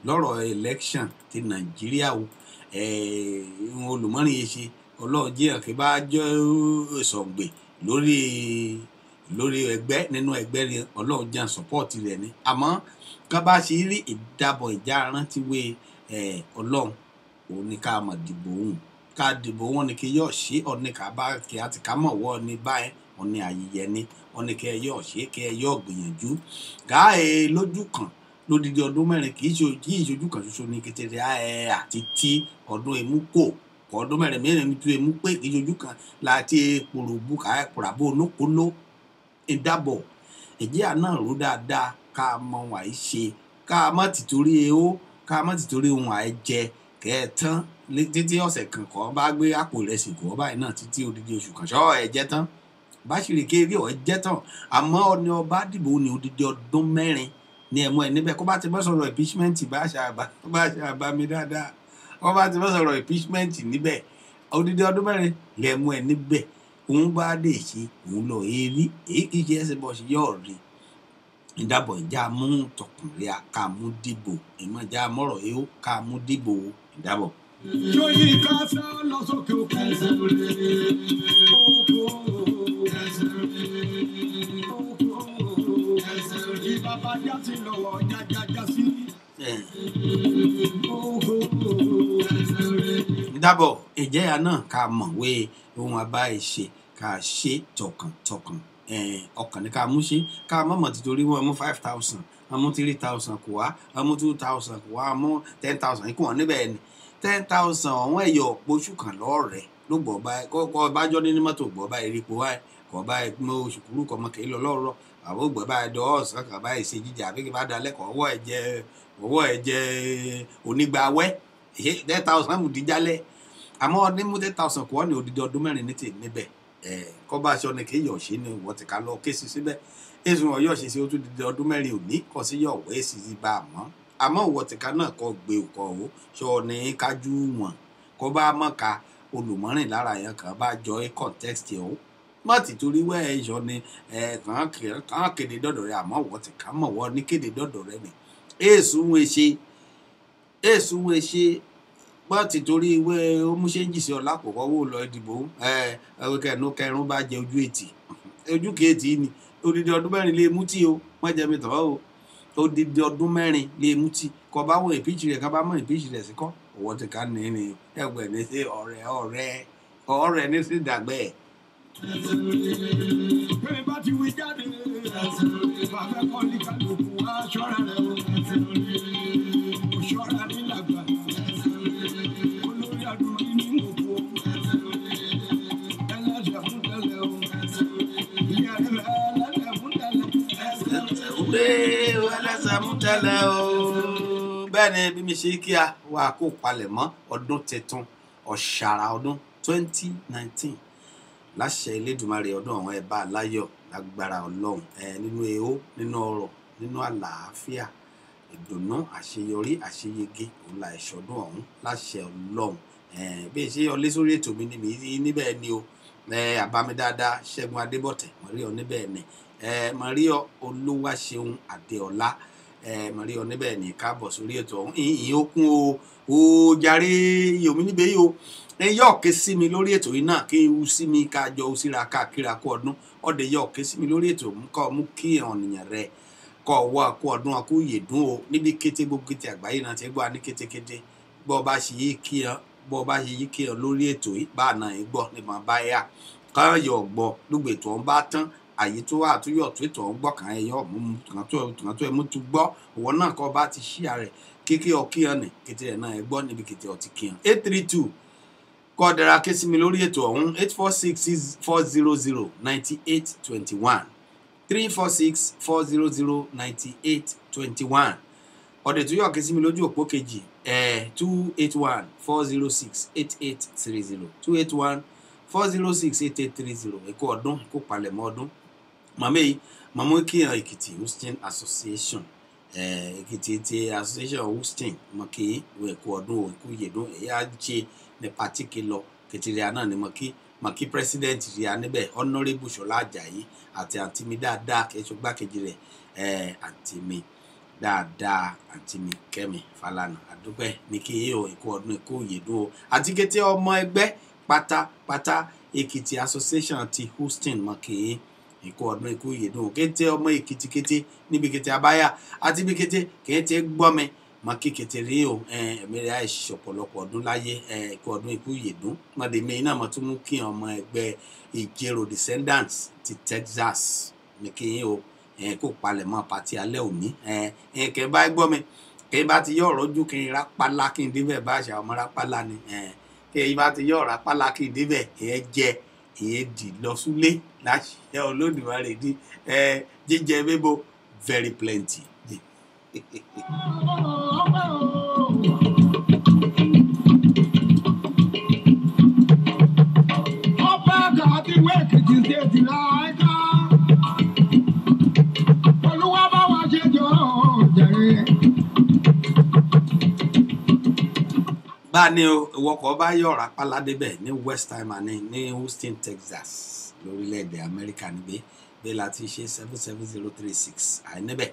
lọ́rọ̀ election ti Nàìjíríà o ìwọ̀n olùmọ́rin yìí ṣe ọlọ́ọ̀jẹ́ kí bá jẹ́ ìsọ̀gbè lórí ẹgbẹ́ nínú ẹgbẹ́ rẹ̀ ọlọ́ọ̀jẹ́ sọ́pọ́ọ̀tì rẹ̀ ni àmọ́ ká bá ṣe rí ìdàbọ̀ ìjà rántí wé ọlọ́run òun ní ká mọ̀ dìbò òun ká dìbò wọn ni kí yóò ṣe ọ̀nì ká bá kí á ti ká mọ̀ wọ́ ní báyìí ọ̀nì àyẹyẹ ni ọ̀nì kí ẹ yóò ṣe kí ẹ yóò gbìyànjú gáà lójú kan lódìdí ọdún mẹ́rin kì í ṣojú kan ṣoṣo ní kété àti tí ọdún emu kò ọdún mẹ́rin ní tí emu pé kì í ṣojú kan láti pòròbù káàpùràbò onókòló ìdábọ̀ ẹ̀jẹ̀ àná rò dáadáa ká mọ wọn àì ṣe ká má tìtorí ehó ká má tìtorí ohun àìjẹ kẹẹ̀tán títí ọ̀sẹ̀ kan kọ́ bá gbé àpò ìrẹsì kọ́ báyìí náà títí odidi oṣù kan ṣọ́ ẹ̀jẹ̀ tán báṣìrì kéré ọ̀ẹ́jẹ̀ tán àmọ́ ọ̀ni ọba dìbò ní odidi ọdún mẹ́rin ní ẹ̀mú ẹ̀ níbẹ̀ kó bá ti bọ́ sọ̀rọ̀ impeachment bá ṣàbá mi dáadáa wọ́n bá ti bọ́ sọ̀rọ̀ impeachment níbẹ̀ odidi ọdún mẹ́rin lẹ́mú ẹ̀ níbẹ̀ òun bá dé ṣe òun lọ èrí èyí kì í ṣe ẹsẹ̀ bọ́ sí yóò rí ìdábọ̀ ìjà mú tọkùnrin ká mú dìbò ìmọ̀ ìjà mọ̀rọ̀ yóò ká mú dìbò ìdábọ̀. Joyi kasa lọ sókè òkun. Bàbá yá ti lọ́wọ́ jájájá sí. Ìdábọ̀ ìjẹ́yà náà ká mọ̀wé ohun àbá ìṣe ká ṣe tọkàntọkàn ọkàn ní ká mú ṣe ká mọ̀mọ́ ti torí wọn mú 5,000 mú 3,000 kò wá mú 2,000 kò wá mú 10,000 ikú wọn níbẹ̀ ni 10,000 ọ̀hún ẹ̀yọ̀ oṣù kan lọ́ọ̀rẹ́ ló gbọ́ báyìí kọ́ bájọ́ ní mọ́tò gbọ́ báyìí rí ipò báyìí kọ́ báyìí mọ́ oṣù kúrú kọ́ mọ́ kìí lọ lọ́rọ̀ àwọn ògbẹ́ báyìí dọ́ ọ̀sán kan báyìí ṣe jíjà àbí kí bá dalẹ̀ kọ́ ọwọ́ ẹ̀ jẹ́ onígbàwẹ́ 10,000 mú díjálẹ̀ àmọ́ ní mú 10,000 kọ́ ní odidi ọdún mẹ́rin ní tì níbẹ̀ kọ́ bá aṣọ ni kì í yọ̀ ṣe ni wọ́n ti ká lọ ké sí síbẹ̀ èsù wọn yọ̀ ṣe sí ó tún di ọdún mẹ́rin òní kọ́ sí yọ̀ wẹ́ sí bá a mọ́ àmọ́ ìwọ ti ká náà kọ́ gbé òkọ́ owó ṣọ ní kájú wọn kọ́ bá mọ̀ ká olùmọ́rìn lára yẹn kan bá jọ context ẹ̀ o má ti torí wẹ́ ẹ̀ yọ ni kàn kéde dọ́dọ̀ rẹ àmọ́ ìwọ ti ká mọ̀ wọ́n ní kéde dọ́dọ̀ rẹ ni èsù wọn ṣe má ti torí wẹ́ ó mú ṣe ń jì sí ọ lápò kọ́wọ́ lọ ìdìbò kẹrùn bá jẹ ojú ètì ojú kejì ni odidi ọdún mẹ́rin lè mú tí o má jẹ mi tọ́ o odidi ọdún mẹ́rin lè mú tí kọ bá wọ ìpíjì rẹ̀ ká bá mọ ìpíjì rẹ̀ sí kọ́ òwò ti ká ní ní ẹgbẹ́ ní sí ọ̀rẹ́ ní sí dàgbẹ́ ẹ̀. Bẹ́ẹ̀ bá ti wí jáde, bàbá kọ́ ní kálukú wá ṣọ́ra rẹ̀ o. Ṣọ́ra ní làgbà, olórí àdúrí ní òkú. Ẹlẹ́sẹ̀ fún tẹ́lẹ̀ o. Ìyá rẹ̀ ẹlẹ́sẹ̀ fún tẹ́lẹ̀. Ẹlẹ́sẹ̀ fún tẹ́lẹ̀ o. Bẹ́ẹ̀ ni bí mi ṣe kí a wà kó palẹ̀ mọ́ ọdún tuntun ọ̀ṣàrà ọdún 2019 láṣẹ Elédùmarè ọdún àwọn ẹ̀bá aláyọ̀ lágbára Ọlọ́run nínú ehó nínú ọrọ̀ nínú àlàáfíà ìdùnnú àṣeyọrí àṣeyege òun la ìṣọdún ọ̀hún láṣẹ Ọlọ́run bí ṣe ọlé sórí ètò mi níbẹ̀ ni o àbámi dáadáa Ṣẹ́gun Adébọ̀tẹ̀ mọ̀ríọ̀ níbẹ̀ ni mọ̀ríọ̀ Olúwaṣeun Adéọlá mọ̀ríọ̀ níbẹ̀ ni káàbọ̀ sórí ètò ọ̀hún ìyìn okun o jàre yomi níbẹ̀ yìí o yóò ké sí mi lórí ètò yìí náà kí n wú sí mi ká jọ síra káàkiri àkó ọdún ọdẹ yóò ké sí mi lórí ètò kọ́ mú kí ọ̀nìyàn rẹ kọ́ ọwọ́ àkó ọdún àkó yèdún o níbi kété gbogbo kété àgbáyé náà ti gbọ́ ní kétékété bọ́ bá ṣe yí kí ọ lórí ètò yìí bá náà yìí gbọ́ ní màá bá yà káyọ̀ yọ̀ gbọ́ lóògbé ètò ọ̀hún bá tán àyè tó wà tó yọ̀ tó ètò ọ̀hún gbọ́ kàn yọ̀ kàn tó ẹ̀ mú tu gbọ́ òwò náà kọ́ bá ti ṣí ààrẹ kéké ọkíyàn ní kété ẹ̀ náà ẹ̀ gbọ́ níbi kété ọtí kíyàn 832 kọ́ dára ké sí mi lórí ètò ọ̀hún 846-400-9821 346-400-9821 ọ̀dẹ̀ tó yọ̀ ké sí mi lójú òpó kejì 281-406-8830 281-406-8830 ẹ̀kọ́ ọdún ẹ̀kọ́ palẹ̀mọ́ ọdún màmá kíyàn Èkìtì Houston Association Èkìtì ti Association Houston mọ̀kì ẹ̀kọ́ ọdún ẹ̀kọ́ yẹ̀dún ẹ̀yà ṣe ní particular kẹtìrìà náà ni mọ̀kí president ríà níbẹ̀ honourable Ṣọlá Àjàyí àti àǹtí mi dáadáa kẹ́sọ́ gbákejì rẹ̀ àǹtí mi dáadáa àǹtí mi Kẹ́mi Fálànà àdúpẹ́ ní kí yíyọ ẹ̀kọ́ ọdún ẹ̀kọ́ yẹ̀dún o àti kété ọmọ ẹgbẹ́ pátápátá Èkìtì Association ti Houston mọ̀kì ẹ̀kọ́ ọdún ẹ̀kọ́ yẹ̀dún o kété ọmọ Èkìtì kété níbi kété abáyà àti bí kété kété gbọ́mi kékeré o ẹ̀mẹ́rẹ́ àìṣe ọ̀pọ̀lọpọ̀ ọdún láyé ikú ọdún ikú yèdún mọ̀dé mi náà mo tún mú kí ọmọ ẹgbẹ́ ìjẹ́rò descendants ti Texas ní kí yín o kó palẹ̀ mọ́ pàtí alẹ́ òní kẹ́ bá gbọ́ mi kẹ́ bá ti yọ̀ ọ̀rọ̀jú kí n rápálá kí n débẹ̀ bá àṣà ọmọ rápálá ni kẹ́ bá ti yọ̀ rápálá kí n débẹ̀ jẹ dì lọ súlé láṣẹ Olódùmarè di jíjẹ bíbo very plenty. Báni o ìwọkọ̀ bá yọ̀ọ̀rá pálá débẹ̀ ní Westheimer ní Houston, Texas lórílẹ̀‐èdè Amẹ́ríkà níbẹ̀ bẹ́ẹ̀ láti ṣe 77036 àìníbẹ̀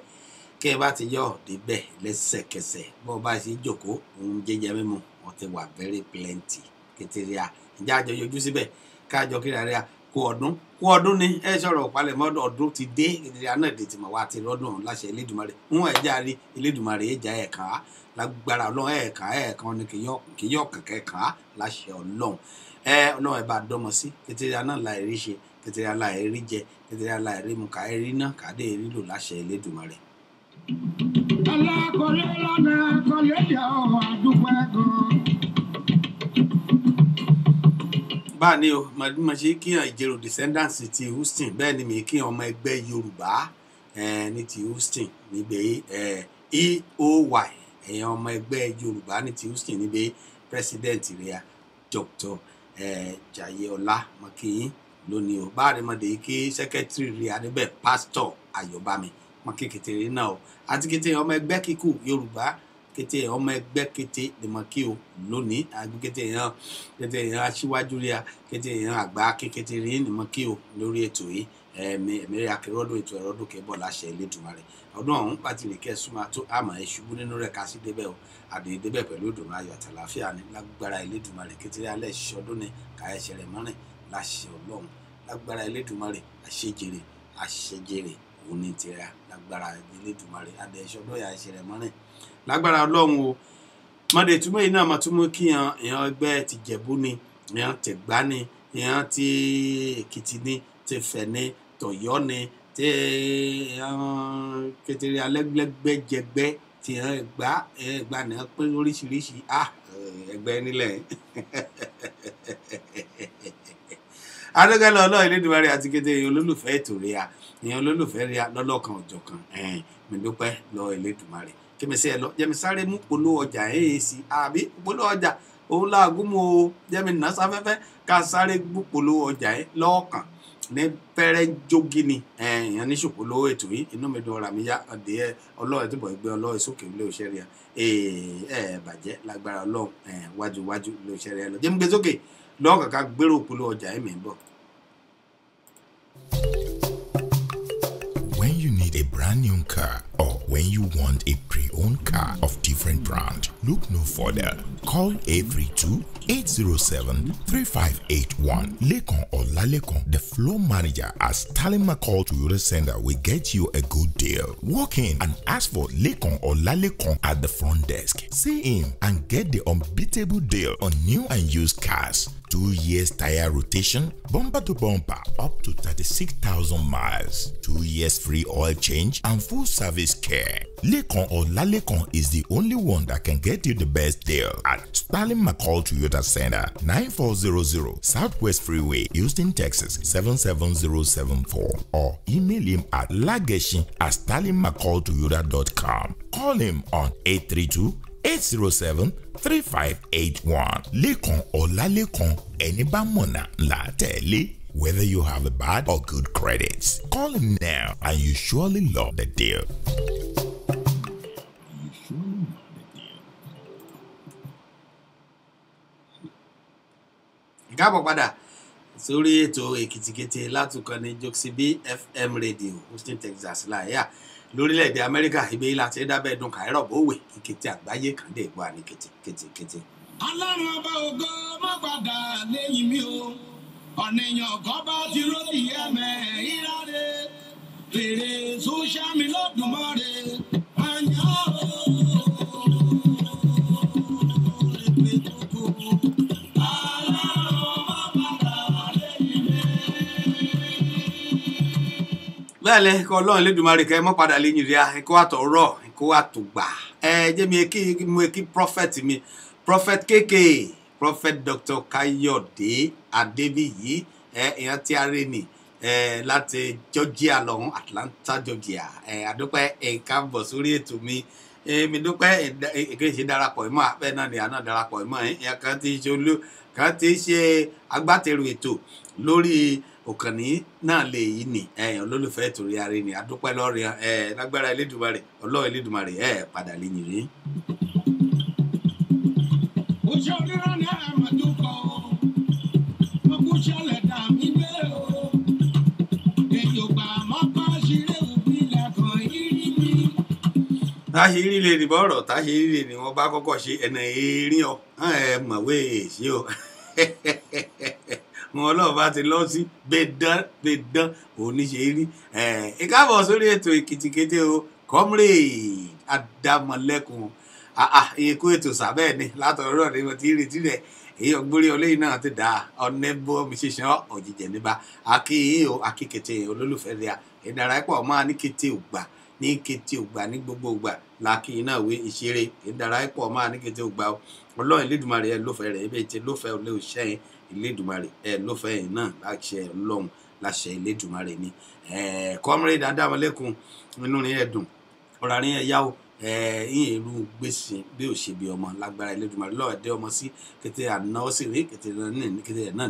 kí ẹ bá ti yọ̀ débẹ̀ lẹ́sẹ̀kẹsẹ̀ bọ́ bá ṣe jókòó ohun jíjẹ mímu wọ́n ti wà very plenty kékeré à ìjà àjọ yọjú síbẹ̀ káàjọ kíra rẹ̀ kú ọdún ni ẹ sọ̀rọ̀ palẹ̀mọ́ ọdún ti dé kékeré náà dé tìmọ̀ wá ti rọ́dún ọ̀hún láṣẹ Elédùmarè ń ẹ̀já rí Elédùmarè ẹ̀já ẹ̀ka lágbára Ọlọ́run ẹ̀ẹ̀kan ni kì yọ̀ kẹ̀kẹ́ kan á láṣẹ Ọlọ́run Ọlọ́run ẹ̀ bá dọ́mọ sí kékeré náà láì rí ṣe kékeré láì rí jẹ kékeré láì rí mu káì rí náà kàdé rí lò láṣẹ Elédùmarè. alákọ̀ọ́lẹ́ lọ́nà kọ́lé yà ọ́ àdúgbò ẹ̀kọ́. Báni o mo ṣe kí ìjẹ́rò descendants ti Houston bẹ́ẹ̀ ni mi kí ọmọ ẹgbẹ́ Yorùbá ní ti Houston níbẹ̀ EOY ẹ̀yàn ọmọ ẹgbẹ́ Yorùbá ní ti Houston níbẹ̀ president rẹ̀ Dr. Jayeola Makiyin lónìí o báàrí mọ̀dé kí secretary rẹ̀ níbẹ̀ Pastor Ayọ̀bámi mọ̀kí kékeré náà o àti kété ọmọ ẹgbẹ́ kíkù Yorùbá kété ọmọ ẹgbẹ́ kété ni mọ̀kí o lónìí àgbẹ̀ kété yẹn aṣíwájú rẹ̀ kété yẹn àgbà kété rẹ̀ ni mọ̀kí o lórí ètò yìí ẹ̀mẹ́rẹ́ akérọ́dún ètò ẹ̀rọ́dún kẹ́bọ̀ láṣẹ Elédùmarè ọdún ọ̀hún pàtì lè kẹ́sùn máa tó àmọ́ ẹ̀ ṣubú nínú rẹ̀ ká sí débẹ̀ o àdéhìí débẹ̀ pẹ̀lú ìdùnnú ayọ̀ àtàláfíà ní lágbára Elédùmarè kékeré alẹ́ ṣiṣẹ́ ọdún ní káyọ̀ ṣẹlẹ̀ mọ́rin láṣẹ Ọlọ́run lágbára Elédùmarè àṣejèrè òun ní tirẹ̀ lágbára Elédùmarè àdéhìí ọdún yà ṣẹlẹ̀ mọ́rin lágbára Ọlọ́run o mọ̀dé túmọ̀ yìí náà mọ̀ túmọ̀ kí èèyàn ẹgbẹ́ ti Jẹ̀bú ni èèyàn Tẹ̀gbá ni èèyàn ti Èkìtì ni ti Ifẹ̀ ni tọ̀yọ́ ni tí kékeré alẹ́gbẹ́jẹgbẹ́ tí ẹgbà náà pé oríṣiríṣi ẹgbẹ́ nílẹ̀ adókẹ́lẹ́ Ọlọ́run Elédùmarè àti kékeré olólùfẹ́ ètò rẹ̀ èèyàn olólùfẹ́ rẹ̀ lọ́lọ́kan ọ̀jọ̀kan mi dúpẹ́ lọ Elédùmarè kí mi sí ẹ lọ jẹ́mi sáré mú polówó ọjà sí àbí polówó ọjà òun láàgùn mo jẹ́mi nà sáfẹ́fẹ́ ká sáré mú polówó ọjà lọ́ọ̀kan ní pẹ́rẹ́ jógi ni èèyàn ní ṣòpolówó ètò yìí inú mi dùn ọ̀rà mi yá ọ̀dẹ́ Ọlọ́run tó bọ̀ gbé Ọlọ́run sókè ilé òṣèré rẹ̀ bàjẹ́ lágbára Ọlọ́run wájú ilé òṣèré rẹ̀ lọ jẹ́ mi gbé sókè lọ́ọ̀kan ká gbérò polówó ọjà mi ń bọ̀. When you need a brand new car or when you want a pre-owned car of different brand, look no further. Call 832-807-3581. Lekon or Lalekon, the floor manager at Sterling McCall Toyota Center will get you a good deal. Walk in and ask for Lekon or Lalekon at the front desk. See him and get the unbeatable deal on new and used cars. 2 years tire rotation, bumper to bumper, up to 36,000 miles. 2 years free oil change and full service care. Lekon or Lalekon is the only one that can get you the best deal at Sterling McCall Toyota Center, 9400 Southwest Freeway, Houston, Texas 77074, or email him at lageshin@sterlingmccalltoyota.com. Call him on 832-807-3581. Lekon or Lalekon, anybody mona la tele. Whether you have a bad or good credits, call him now and you surely love the deal. Káàbọ̀ padà sórí ètò Èkìtìkété látùkọ́ ní Jokesibi FM Radio Houston, Texas láyà lórílẹ̀‐èdè Amẹ́ríkà ibẹ̀ yìí láti dábẹ́ dùn káírọ̀ bówè ìkété àgbáyé kan dé ìgbà ní kété. Ọlọ́run ọba ògo má padà lẹ́yìn mi o ọ̀nìyàn kan bá ti lórí ẹ̀mẹ́ ìráre fèrè sọ́ṣà mi lọ́dùnmọ́re àyàn o. lálẹ́ kọ́ ọlọ́run Elédùmarè kẹ́ mọ́ padà lẹ́yìn rí a ẹ̀kọ́ àtọ̀rọ̀ ẹ̀kọ́ àtùgbà jẹ́ mi kí prophet mi prophet kéèké prophet Dr. Káyọ̀dé Adébíyì èèyàn tí a rí ni láti Georgia lọ́hún Atlanta Georgia àdúpẹ́ káàbọ̀ sórí ètò mi mi dúpẹ́ èkéṣe darapọ̀ ìmọ̀ àpẹ́ náà ni àná darapọ̀ ìmọ̀ ẹ̀yàn kan ti ṣe agbátẹrù ètò lórí òkànnì náà lè yí ni olólùfẹ́ ètò rí ara ni àdúpẹ́ lọ́rin lágbára Elédùmarè ọlọ́run Elédùmarè padà lè yìn rí. oṣù onírọ̀ ní àmàdúkọ ọkùnṣẹ́lẹ̀ dàmí gbé o ètò gbà mọ́kọ́ ṣeré òbí lẹ́kọ̀ọ́ yìí mi. táṣírí lè ní bọ́ọ̀rọ̀ táṣírí lè ní wọ́n bá kọ́kọ́ ṣe ẹ̀nà erin ọ mọ̀wé èsì o wọn ọlọ́run bá ti lọ sí gbẹdán oníṣe rí ìkáàbọ̀ sórí ètò Èkìtì Kété o comrade Adámọ̀lẹ́kùn ìyẹ̀kú ètò sábẹ́ ni látọ̀rọ̀ ni mo ti retí rẹ̀ èyí ọgbórí ọlẹ́yìn náà ti dá ọ̀nẹ́bọ̀ mi ṣiṣẹ́ ọ̀jìjẹ́ níbà akíkété olólùfẹ́ rẹ̀ ìdárayápọ̀ máa ní kété ògbà ní kété ògbà ní gbogbo ògbà làákìyìn náà wé ìṣeré ìdárayápọ̀ máa ní kété ògbà ọlọ́run Elédùmarè lófẹ́ rẹ̀ ebi tí lófẹ́ olé òṣìṣẹ́ Elédùmarè lófẹ́ yìí náà láṣẹ ọlọ́run láṣẹ Elédùmarè ni comrade Adámọ̀lẹ́kùn inú rin ẹ̀dùn ọ̀rọ̀ àríyàn ẹ̀yáwó yín èrú gbèsè bí ò ṣe bí ọmọ lágbára Elédùmarè lọ́wọ́ ẹ̀dẹ́ ọmọ sí kété ànáwó sí rí kété náà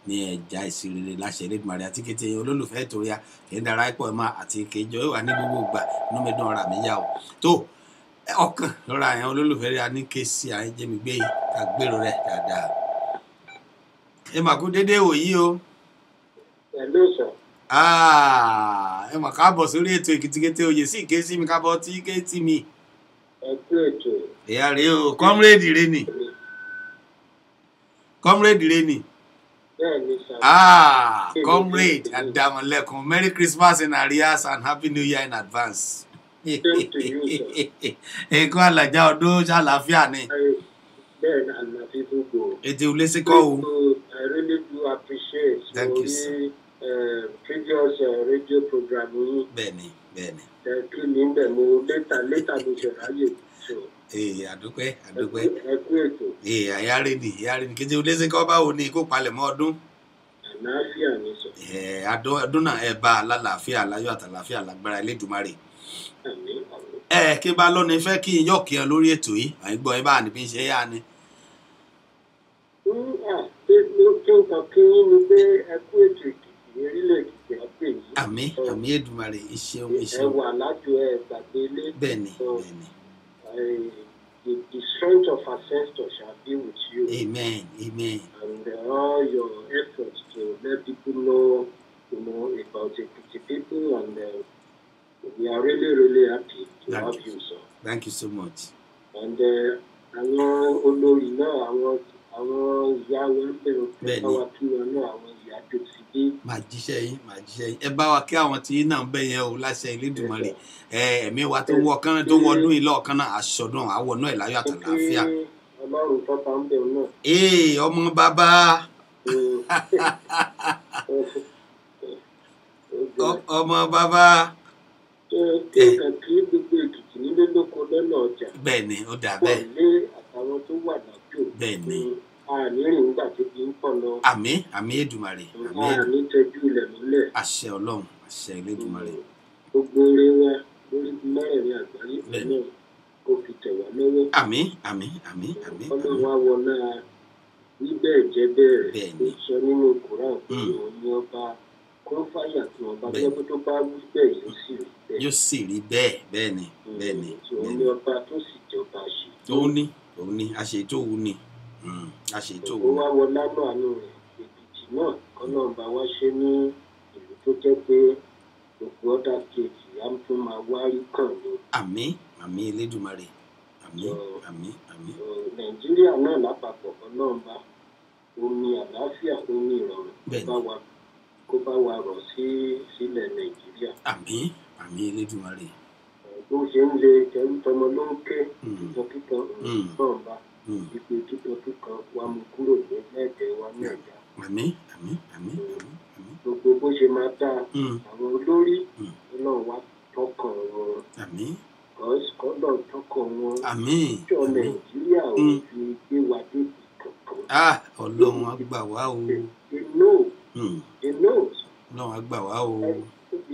ní ẹja ìṣirere láṣẹ Elédùmarè àti kété olólùfẹ́ torí a kì í dára ipò ẹ̀mọ́ àti kéjọ ìwà ní gbogbo ìgbà inú mi dùn ọ̀rọ̀ àmì yá o tó ọkàn lọ́ra àyàn olólùfẹ́ rẹ̀ ní kéésì àyẹ́jẹ́mi gbé yìí ká gbèrò rẹ̀ dáadáa. ẹ mà kú dédé wòyí o. Hello sir. ẹ mà káàbọ̀ sórí ètò Èkìtì Kété oyè sí ìkéésí mi káàbọ̀ tí kéétì mi. Ẹ kú ètò. ìyá rèé o comrade rẹ ni. Comrade rẹ ni. Bẹ́ẹ̀ni sir. Comrade Adámọ̀lẹ́kùn Merry Christmas in arrears and Happy New Year in advance. Same to you sir. Nǹkan àlàjá ọdún ṣàlàáfíà ni. Bẹ́ẹ̀ni àlàáfíà gbogbo. Ètò ìlẹ́sìnkọ́ o. I really do appreciate Thank you, sir. Previous radio program yìí. Bẹ́ẹ̀ni. Kí ni bẹ̀ mo later ló ṣe ráyè so. Àdúpẹ́. Ẹ kú ètò. Àyáre ni kété ìlẹ́sìnkọ́ báwo ni kó palẹ̀mọ́ ọdún. Àlàáfíà ni sọ. Ọdún náà ẹ bá alálàáfíà láyọ̀ àtàlàáfíà lágbára Elédùmarè. Àmín. Kí bá lọ́ni fẹ́ kí n yọ̀ kí ẹ lórí ètò yìí àìgbọ́ ẹ bá níbi ṣe yá ni. Kí n kàn kí yín ni pé ẹ kú ètò Èkìtì orílẹ̀ Èkìtì àpè yìí. Àmín Èdùmarè ìṣeun. Ẹ wà lájọ ẹ gbàgbé ilé. Bẹ́ẹ̀ni. The strength of ancestors shall be with you. Amen. And all your efforts to let people know, about Ekiti people, and we are really happy to have you, sir. Thank you so much. And àwọn olórí náà, àwọn ìyá wọn ń bẹ̀rù pé báwa kí wọn náà àwọn ìyá tó ti dé. Màá jíṣẹ́ yín. Ẹ bá wa kí àwọn tí náà ń bẹ̀ yẹn o láṣẹ Elédùmarè. Ẹ̀mí wa tó wọ kán tó wọdún yìí lọ́ọ̀kan náà aṣọ́dún àwọ̀nú ẹ̀ láyọ̀ àtàlàáfíà. Ọlọ́run tọ́ta ń bẹ̀rù náà. Ọmọ bàbá. Ọmọ bàbá. Kí gbogbo Èkìtì nílé lóko lọ́nà ọjà. Bẹ́ẹ̀ni ó dà bẹ́ẹ̀. Wọ́n lé àtàwọn tó wà lájò. Bẹ́ẹ̀ni. Àníyàn nígbà tó fi ń pọ̀ lọ. Àmín Èdùmarè. Àní tẹjú ilẹ̀ múlẹ̀. Àṣẹ Ọlọ́run àṣẹ Elédùmarè. Gbogbo oore wa lórí mẹ́rẹ̀ẹ̀rin àgbáyé náà kó fi tẹ̀ wá lọ́wọ́. Àmín. Ọlọ́run á wọná níbẹ̀ jẹ́ bẹ́ẹ̀ ó sọ nínú Kùrán pé òun ni ọba kọ́ńfàyà tí wọ́n bá gbọ́ tó bá wí bẹ́ẹ̀ yóò sì rí bẹ́ẹ̀. Bẹ́ẹ̀ni. Òun ni ọba tó sì jọba ṣe. Òun ni àṣetò òun ni. Ó wá wọ lánàá àánú rẹ̀ Èkìtì náà kọ́nà bá wá ṣe ní ìlú tó jẹ́ pé gbogbo ọ̀dà kejì á tún máa wárí kàn ní. Àmín Elédùmarè. Àmín. Nàìjíríà náà lápapọ̀ ọlọ́run bá omi àlàáfíà omi ìrọ̀rùn kó bá wa rọ̀ sílẹ̀ Nàìjíríà. Àmín Elédùmarè. Bó ṣe ń le tẹrú tọmọ ló ń ké kíkan náà bá ìpè kíkan wà mú kúrò ní ẹ̀jẹ̀ wa ní ẹ̀já. Àmín. gbogbo bó ṣe máa dáa àwọn olórí ọlọ́run wá tọkàn wọn kọ́lọ̀ tọkàn wọn ìjọ nàìjíríà ò fi gbé wa débi kankan. ọlọ́run á gbà wá o. they know ọlọ́run á gbà wá o.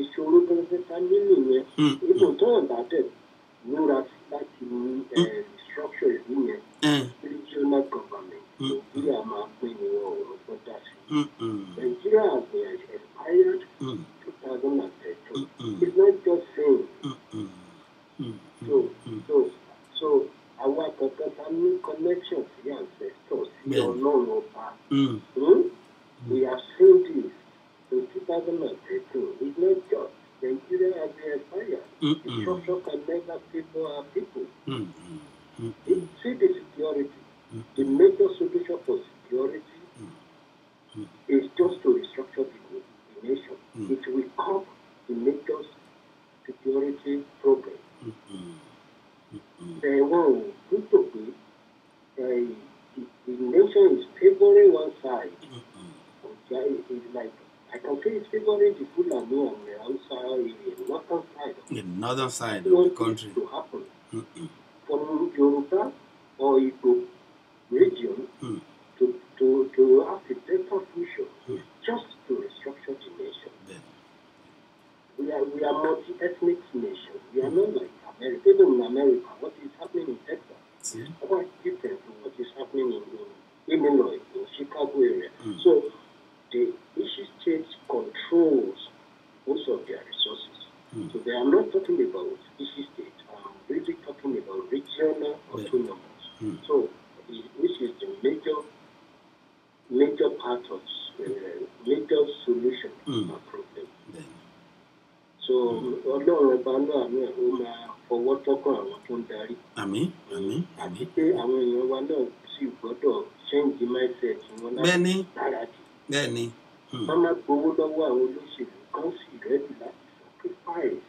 ìṣòro tó ń fẹ́ ká nínú yẹn ipò tó ń bá tẹ̀ múra sí láti ní structure ìlú yẹn regional government nàìjíríà máa pín ní ọ̀rọ̀ tó dá sí. nàìjíríà has been expired 2013. It's not just saying. So àwa kankan ta ní connection sí ancestors sí ọlọ́run ọba. We have seen this in 2013. It's not just Nigeria has been expired. The structure can never favor our people. See the security. The major solution for security is just to restructure the nation. It will curb the major security problem. The nation is favoring one side. It's like I can say it's favoring the Fulani and the Hausa northern side. The northern side of the country. To happen from Yoruba or Igbo region to have a better future, just to restructure the nation. We are multi-ethnic nation. We are not like America. Even in America, what is happening in Texas, quite different from what is happening in Illinois, in Chicago area. So the issue states controls most of their resources. So they are not talking about issue states. I'm really talking about regional autonomous. So which is the major part of major solution to our problem. So ọlọ́run ọba náà ní ó máa fọwọ́ tọ́kàn àwọn tó ń darí. Àti pé àwọn èèyàn wa náà sì gbọ́dọ̀ change mindset wọn láti gbáradì. Wọ́n máa gbowó lọ́wọ́ àwọn olóṣèlú kan sì rẹ́dì láti sacrifice.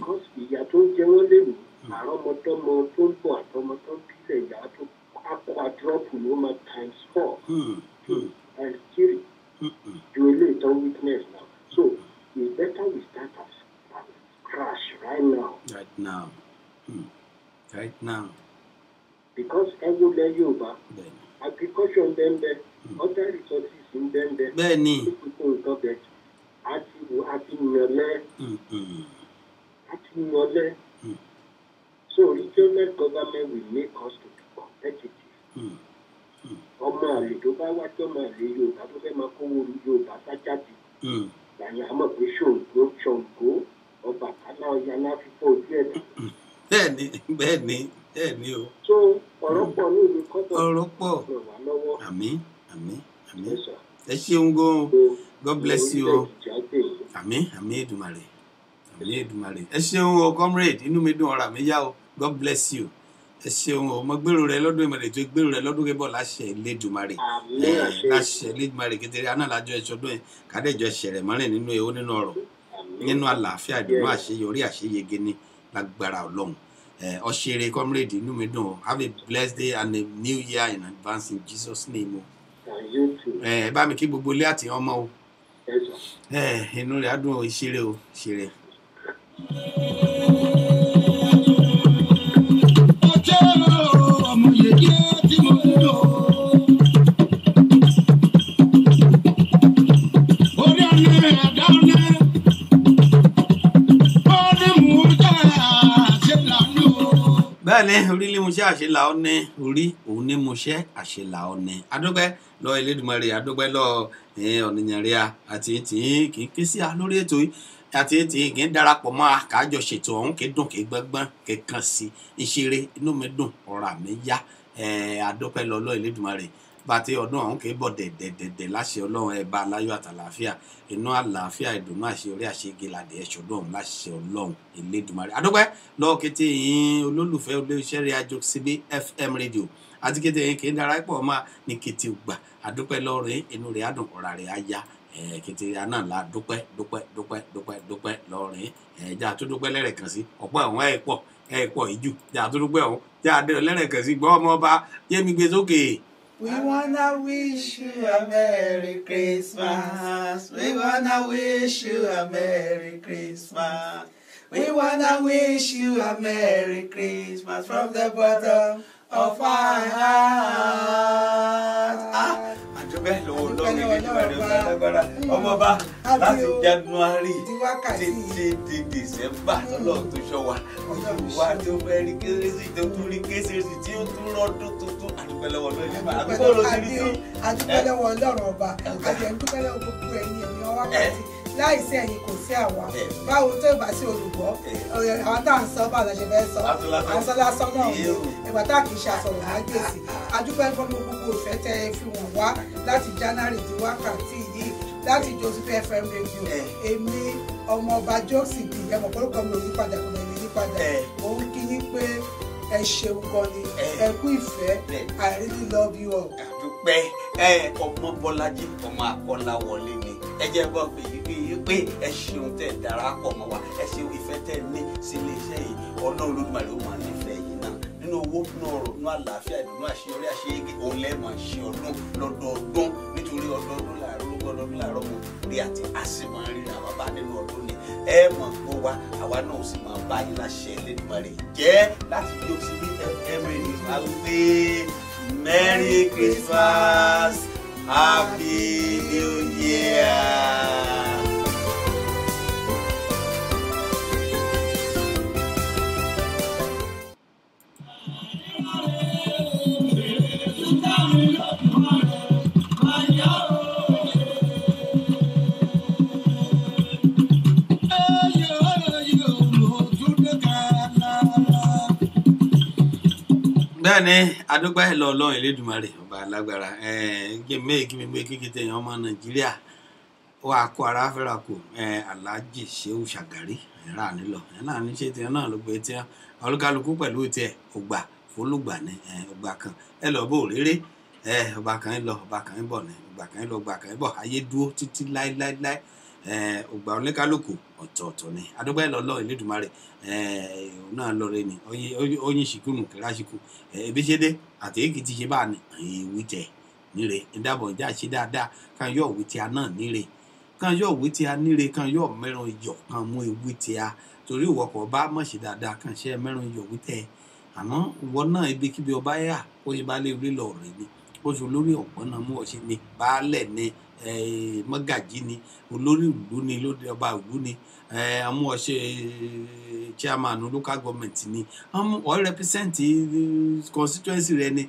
Kan sì ìyà tó ń jẹ wọ́n lérò àrọ́mọdọ́mọ tó ń bọ̀ àtọmọ tó ń bílẹ̀ ìyá tó quadruple ló máa times 4 and still do a little witness now. So it's better we start as crash right now. Because everywhere you are, agriculture in them there, other resources in them there. People got that. So regional government will make us to be competitive. Ọmọ àlè tó bá wá tó máa lè Yorùbá tó fẹ́ máa kówó Yorùbá sájáde. Yàrá àmọ̀ pé Ṣàngó Ọbàtálá Ọya láfífọ́ ojú ẹ̀dá. Bẹ́ẹ̀ni o. So ọ̀rọ̀ pọ̀ ní ìlú kọ́tọ̀. Ọ̀rọ̀ pọ̀. Wà lọ́wọ́. Àmín. Ẹ ṣeun gan. God bless you o. Àmín Èdùmàrè. Ẹ ṣeun o comrade, inú mi dùn ọ̀rọ̀ mi yá o. God bless you. Ẹ ṣeun o, mo gbèrò rẹ lọ́dún ìmọ̀lẹ̀ tó gbèrò rẹ lọ́dún kébọ̀ láṣẹ Elédùmarè. Láṣẹ Elédùmarè kékeré aná lájọ ẹ̀ṣọ́dún ẹ̀ kádẹ́jọ ẹ̀ṣẹ̀rẹ̀ mọ́rin nínú ewu nínú ọ̀rọ̀ nínú àlàáfíà ìdùnnú àṣeyọrí àṣeyege ní lágbára Ọlọ́run. Ọ̀ṣẹ̀rẹ̀ comrade, inú mi dùn o. Have a blessed day and a new year in advance in Jesus' name o. Ẹ bá mi kí gbogbo ilé àti ọmọ o. Inú rẹ̀ á dùn o, ìṣeré o, ìṣeré. Bẹ́ẹ̀ni orílẹ̀ mo ṣe àṣelà ọ̀nẹ́ orí òun ní mo ṣe àṣelà ọ̀nẹ́ adúpẹ́ lọ Elédùmarè adúpẹ́ lọ ọ̀nìyànrẹ́à àti tí kì í ké sí a lórí ètò yìí àti tí kì í darapọ̀ mọ́ àkájọ ṣètò ọ̀hún kì í dùn kì í gbọ́ngbọ́n kì í kàn sí ìṣeré inú mi dùn ọ̀rọ̀ mi yá adúpẹ́ lọ Elédùmarè bàtí ọdún ọ̀hún kì í bọ̀ dẹ̀dẹ̀dẹ̀dẹ̀ láṣẹ Ọlọ́run ẹ bá aláyọ̀ àtàlàáfíà inú àlàáfíà ìdùnnú àṣeyọrí àṣeyege làdé ẹ̀ṣọ́dún ọ̀hún láṣẹ Ọlọ́run Elédùmarè adúpẹ́ lọ́wọ́ kété yín olólùfẹ́ olóṣẹ́ rẹ̀ àjọ síbí FM rédíò àti kété yín kì í darapọ̀ mọ́ ní kété gbà adúpẹ́ lọ́rẹ̀ inú rẹ̀ adùn ọ̀rà rẹ̀ á yá kété náà la dúpẹ́ lọ́rẹ̀ jà tó dúpẹ́ lẹ́rẹ̀kan sí ọ̀pọ̀ àwọn ẹ̀pọ̀ ìjù jà tó dúpẹ́ ọ̀hún jà dé lẹ́rẹ̀kan sí gbọ́ ọmọ ọba yẹ́mi gbé sókè We wanna wish you a Merry Christmas. We wanna wish you a Merry Christmas. We wanna wish you a Merry Christmas from the bottom of our heart. Àdúpẹ́ lọ́wọ́ Ọlọ́run Elédùmarè lágbára ọmọọba láti January títí di December tọ́lọ́run tó ṣọ́ wa wá tó fẹ́ rí kérésì tó tún rí kérésì tí ó tún rọ́dún tuntun àdúpẹ́ lọ́wọ́ Ọlọ́run Elédùmarè àbíkó ló ti rí sí. Àdúpẹ́ lọ́wọ́ Ọlọ́run ọba àti àdúpẹ́ lọ́wọ́ gbogbo ẹ̀yin ènìyàn wákàtí láìsí ẹ̀yin kò sí àwa báwo tó ìbá sí olùgbọ́ àwọn tá à ń sọ bá àlọ́ ṣe fẹ́ sọ à ń sọ lásán náà ni ìgbà tá à kì í ṣe àsọ̀rọ̀ lágbèsì àdúpẹ́ fún gbogbo ìfẹ́ tẹ́ ẹ fi wọ̀n wá láti January di wákàtí yìí láti Joseph FM radio èmi ọmọọba Joseph di ẹ̀mọ̀ pọ̀lọpọ̀ mi ò yí padà kò lè yí padà òun kí yín pé ẹ ṣeun gan ni ẹ kú ìfẹ́ I really love you all. Àdúpẹ́ ọmọ Bọ́lájí ọmọ Akọ́láwọlé ni ẹ jẹ́ bọ́ pé ẹ ṣeun tẹ́ darapọ̀ mọ́ wa ẹ ṣeun ìfẹ́ tẹ́ ní sílé iṣẹ́ yìí Ọlọ́run Olódùmarè ó máa nífẹ̀ẹ́ yìí náà nínú owó nínú ọrọ̀ nínú àlàáfíà nínú àṣeyọrí àṣeyege òun lẹ́ẹ̀mọ̀ ṣe ọdún lọ́dọọdún nítorí ọdọọdún láàárọ̀ mọ̀ rí àti àsìmọ̀ ríra bàbá nínú ọdún ni ẹ mọ̀ gbọ́ wa àwa náà sì máa bá yín láṣẹ Elédùmarè jẹ́ láti yóò sí bí FM radio máa wípé Merry Christmas Happy New Year. Bẹ́ẹ̀ni adúpẹ́ lọ Ọlọ́run Elédùmarè ọba alágbára kíkìtì èèyàn ọmọ Nàìjíríà wà kó ara fẹ́ra kù Alhaji Shehu Shagari ẹ̀rọ ànílọ ẹ̀rọ àníṣe tiẹ̀ náà ló gbé tiẹ̀ olúkálukú pẹ̀lú tiẹ̀ ògbà fólúgbà ní ògbà kan ẹ lọ bó réré ọba kan ń lọ ọba kan ń bọ̀ ní ọgbà kan ń lọ ọgbà kan ń bọ̀ ayé dúró títí láéláéláé ògbà oníkálukú ọ̀tọ̀ọ̀tọ̀ ni adúpẹ́ lọ Ọlọ́run Elédùmarè òun náà lọrẹ ni oyin ṣìkúnù kíláṣìkú ebi ṣe dé àti èkì ti ṣe bá ní ìwé tẹ níre ìdábọ̀ ìjà ṣe dáadáa kan yọ òwe tí a náà níre kan yọ òwe tí a níre kan yọ mẹ́rin iyọ̀ kan mú ewé tí a torí ìwọ̀pọ̀ bá mọ̀ ṣe dáadáa kan ṣe mẹ́rin iyọ̀ wí tẹ àmọ́ ìwọ náà ibikíbi ọba yà ó ṣe bá lé orí lọ rẹ ni ó ṣe olórí ọ̀pọ̀ náà mú ọ̀ṣẹ́ ni baálẹ̀ ni mọ́gàjí ni olórí ìlú ni lóde ọba ìlú ni àmú ọṣẹ chairman local government ni àmú ọ represent constituency rẹ ni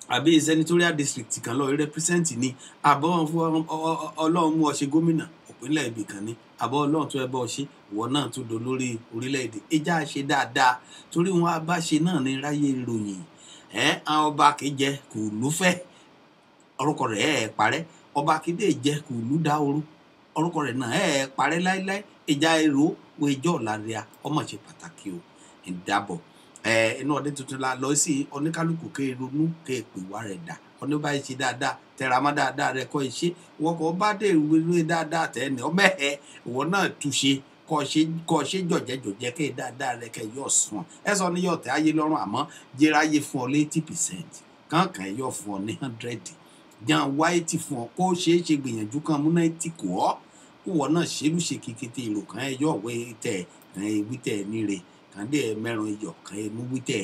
àbí senatorial district kan lọ represent ni àbọ̀ Ọlọ́run mú ọṣẹ gómìnà òpínlẹ̀ ibì kan ni àbọ̀ Ọlọ́run tó ẹbọ ọṣẹ ìwọ náà tó do lórí orílẹ̀-èdè ìjà ṣe dáadáa torí wọn abáṣe náà ní ráyè ìròyìn àwọn ọba kejì kò lófẹ́ orúkọ rẹ̀ parẹ́ ọba kéde jẹ́ kò lù dá orú orúkọ rẹ̀ náà parẹ́ láíláí ìjà èrò wo ìjọ ọ̀làríà ọmọ ṣe pàtàkì o ìdábọ̀ inú ọdún tuntun la lọ sí oníkálukú ké ronú ké pè wá rẹ̀ dà ọdún báyìí ṣe dáadáa tẹramọ́ dáadáa rẹ̀ kọ́ iṣẹ́ wọn kò bá dé ìwé dáadáa tẹ̀ ní ọmọ ìwọ náà túṣe kọ́ ṣe jọ̀jẹ́ ké dáadáa rẹ̀ kẹ́ yọ̀ sùn ẹ sọ ní yọ̀ tẹ́ ayé lọ́rùn àmọ́ jẹ́ráyé fún ọ 80% kankan yọ̀ fún ọ ní 100 jan wáyé ti fún ọ kó ṣeé ṣe gbìyànjú kan múná tí kò ọ kó wọ náà ṣerú ṣe kékété èrò kan ẹ yọ ọwẹ tẹ kan ewì tẹ níre kan dé mẹ́rin iyọ kan ẹ mú wí tẹ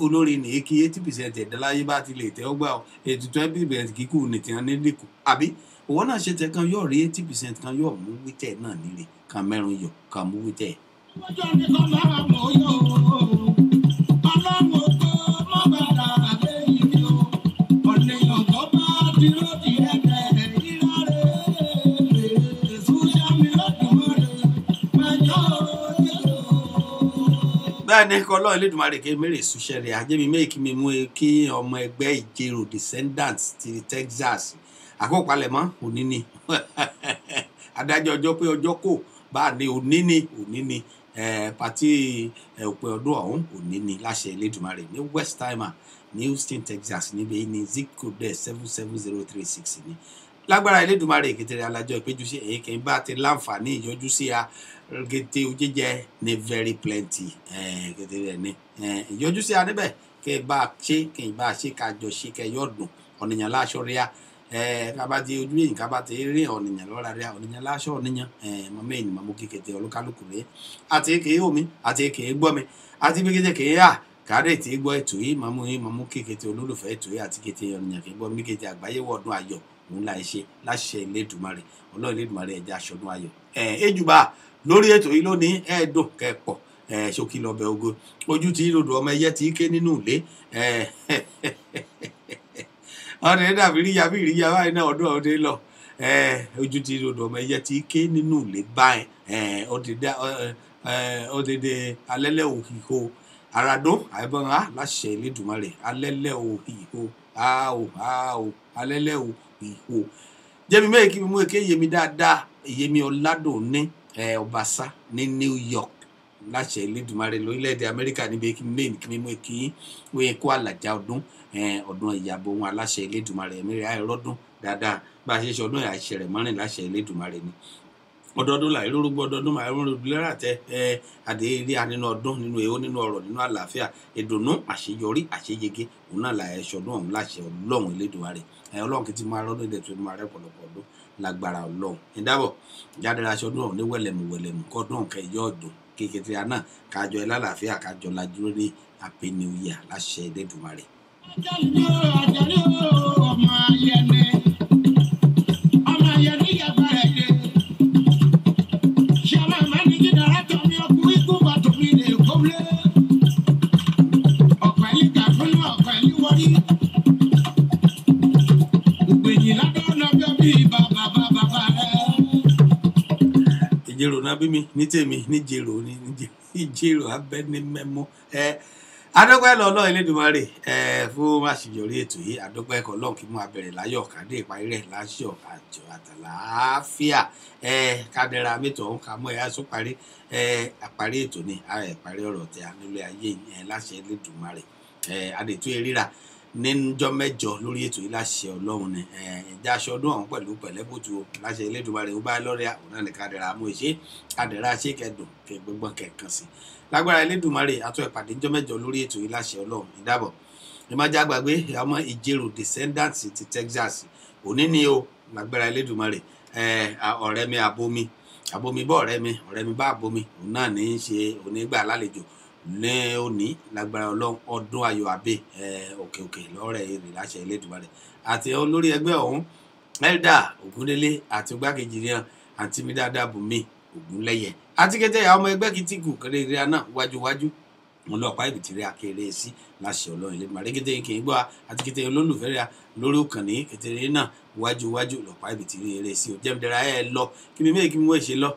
olórí ní kí 80% ẹ̀dáláyé bá ti lè tẹ ọgbà ètò 20% kíkù nìtìyàn nílẹ̀kù àbí òwò náà ṣe tẹ kan yọ rí 80% kan yọ mú wí tẹ náà níre kan mẹ́rin iyọ kan mú wí tẹ. ọjọ́ nìkan lára mọ̀ ọ́ yọ̀ ọlọ́run tó mọ́ bàdà àlẹ́ yìí ni ó ọ̀nìyàn tó bá dúró di ẹ̀jẹ̀ ìrọ̀lẹ́ èso yá mi lọ́dún rẹ̀ mẹ́jọ bẹ́ẹ̀ ni kọ́ lọ́ọ̀ Elédùmarè ké mẹ́rẹ̀ ìṣúṣẹ́ rẹ̀ ajẹ́mi méèkì mi mú kí ọmọ ẹgbẹ́ ìjẹrò descendants ti Texas àkópalẹ̀mọ́ òní ni adájọ́ ọjọ́ pé ọjọ́ kò bá ní òní ni pàtí òpin ọdún ọ̀hún òní ni láṣẹ Elédùmarè ní Westheimer ní Houston Texas níbi ní zip code 77036 ni lágbára Elédùmarè Èkìtìrẹ alájọ ìpéjú sí èyí kì í bá ti láǹfààní ìyọjú sí a gètè òjèjẹ ní very plenty Èkìtìrẹ ní ìyọjú sí a níbẹ̀ ke ba ṣe ká jọ ṣe ke yodun oniyan la so ria ká bá ti ojú yín ká bá ti rí oniyan lora ria oniyan la so oniyan mo me ni mo kikete olukaluku re àti ke omi àti ke gbo mi àti bi ke ya kare ti gbo ètò yìí mamu kikete olólùfẹ́ ètò yìí àti kete oniyan ke gbo mi kete àgbáyé wọdún ayọ̀ òun la ṣe láṣẹ Elédùmarè Ọlọ́run Elédùmarè ẹja ṣọdún ayọ̀ ejuba lórí ètò yìí lónìí dùn kẹ́pọ̀ ṣókí lọ́bẹ̀ ogo ojú tí lodò ọmọ ẹyẹ tí ké nínú ilé ọ̀rẹ́ dàbí ríya báyìí náà ọdún ọdẹ lọ ojú tí lodò ọmọ ẹyẹ tí ké nínú ilé báyìí ọdẹdẹ alẹ́lẹ́ òhìhò àràdún àìbọn láṣẹ Elédùmarè alẹ́lẹ́ òhìhò alẹ́lẹ́ òhìhò jẹ́mi mẹ́ẹ̀kí mímú èké yemi dáadáa yemi ọ̀làdùn ní ọbaṣá ní New York láṣẹ Elédùmarè lórílẹ̀-èdè Amẹ́ríkà níbi main kí mímú èké wọ́n kó àlàjá ọdún ìyàbọ̀ wọn aláṣẹ Elédùmarè ẹ̀mẹ́rẹ́ àìrọ́dún dáadáa bá a ṣe ṣe ọdún àìṣe rẹ̀ mọ́rin láṣẹ Elédùmarè ni ọdọọdún láì lórúgbọ ọdọọdún máa rún lẹ́rà tẹ àdéhìrí nínú ọdún nínú èèwọ̀ nínú ọrọ̀ nínú àlàáfíà ìdùnnú àṣeyọrí àṣeyege òun náà là ẹ̀ṣọ́dún ọ̀hún láṣẹ Ọlọ́run Elédùmarè Ọlọ́run kì í ti máa rọ́dún ilẹ̀ tó máa rẹ́ pọ̀lọpọ̀ ọdún lágbára Ọlọ́run ìdábọ̀ jáde aṣọ́dún ọ̀hún ní wẹ̀lẹ̀mù kọ́dún ọ̀hún kẹjọ ọdún kékeré àná kájọ ẹ lálàáfíà kájọ lajú lórí Happy New Year láṣẹ Elédùmarè. Ìjèrò náà bí mi ní tèmi níjèrò ní ìjèrò abẹ́ni mẹ́mọ́ adọ́pẹ́ lọ́lọ́ Elédùmarè fún àṣeyọrí ètò yìí adọ́pẹ́ ẹ̀kọ́ lọ́n kí mú abẹ̀rẹ̀ láyọ̀ kádé ìparí rẹ̀ láṣọ̀ àjọ àtàlàáfíà kádẹ́ra mẹ́tọ̀ ọ̀hún ká mọ́ ẹ̀yà sún parí àparí ètò ní ìparí ọ̀rọ̀ tẹ̀ nílé ayé láṣẹ Elédùmarè adètú eríra níjọ́ mẹ́jọ lórí ètò yìí láṣẹ Ọlọ́run ni ẹ̀já aṣọ ọdún ọ̀hún pẹ̀lú pẹ̀lẹ́bùtù láṣẹ Elédùmarè ó bá lọ́rẹ́ àwọn náà ní kádẹ́ra mú ìṣe kádẹ́ra ṣé kẹdùn kẹgbọ́gbọ́n kẹ̀kan sí lágbára Elédùmarè àtọ́ ìpàdé níjọ́ mẹ́jọ lórí ètò yìí láṣẹ Ọlọ́run ìdábọ̀ ìmájà gbàgbé ọmọ Ìjẹ̀rò descendants ti Texas òní ni o lágbára Elédùmarè ọ̀rẹ́ mi àbomi bọ́ ọ̀rẹ́ mi bá àbomi òun náà ní í ṣe onígbà lálejò ní òní lágbára Ọlọ́run ọdún ayọ̀ àbẹ òkè lọ́rẹ̀ èrè láṣẹ Elédùmarè àti olórí ẹgbẹ́ ọ̀hún Elda Ògúndélé àti igbákejì rẹ̀ àti mi dáadáa Bùnmi Ògúnlẹ́yẹ àti kété ọmọ ẹgbẹ́ Kìtìkù kéré náà wájú wọn lọ pa ìbìtìrẹ akéré sí láṣẹ Ọlọ́run Elédùmarè kété kì í gbọ́ àti kété olólùfẹ́ rẹ̀ lórí òkànnì kété náà wájú lọ pa ìbìtìrẹ eré sí o jẹ́mdẹ́ra lọ kí mi méjì kí mi wọ́n ṣe lọ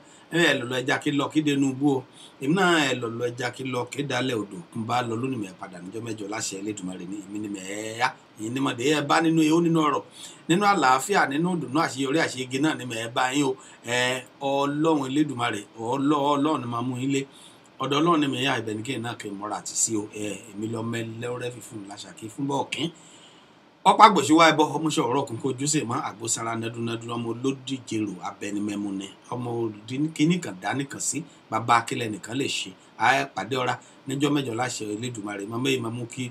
lọ́lọ́ ẹja kí lọ kí dénú bú o èmi náà lọ́lọ́ ẹja kí lọ kí dálẹ̀ odò kí n bá lọ lónìí mẹ́ padà níjọ́ mẹ́jọ láṣẹ Elédùmarè ní èmi ni mẹ́ẹ̀ẹ́yà èyí ni mọ̀dé ẹ bá nínú èèwọ̀ nínú ọ̀rọ̀ nínú àlàáfíà nínú ìdùnnú àṣeyọrí àṣeyege náà ni mẹ́ẹ̀ bá yín o Ọlọ́run Elédùmarè Ọlọ́run ni máa mú yín lé ọ̀dọ̀ Ọlọ́run ni mẹ́ẹ̀yà ìbẹ̀nìkẹ́ náà kì í mọ́ra àti sí o èmi lọ mẹ́lẹ́rẹ́ fífún làṣàkí fún bọ́ọ̀kín ọ̀pá gbòṣìwá ẹbọ ọmọọṣẹ ọ̀rọ̀ kan kó jùsẹ mọ àgbósára nẹdúnẹdún ọmọ olódìjèrò abẹnimẹmu ni ọmọ olùdíníkíní kan dánìkan sí bàbá akílẹ nìkan lè ṣe àpàdé ọra níjọ́ mẹ́jọ láṣẹ Elédùmarè mọ mẹyìn mọ kí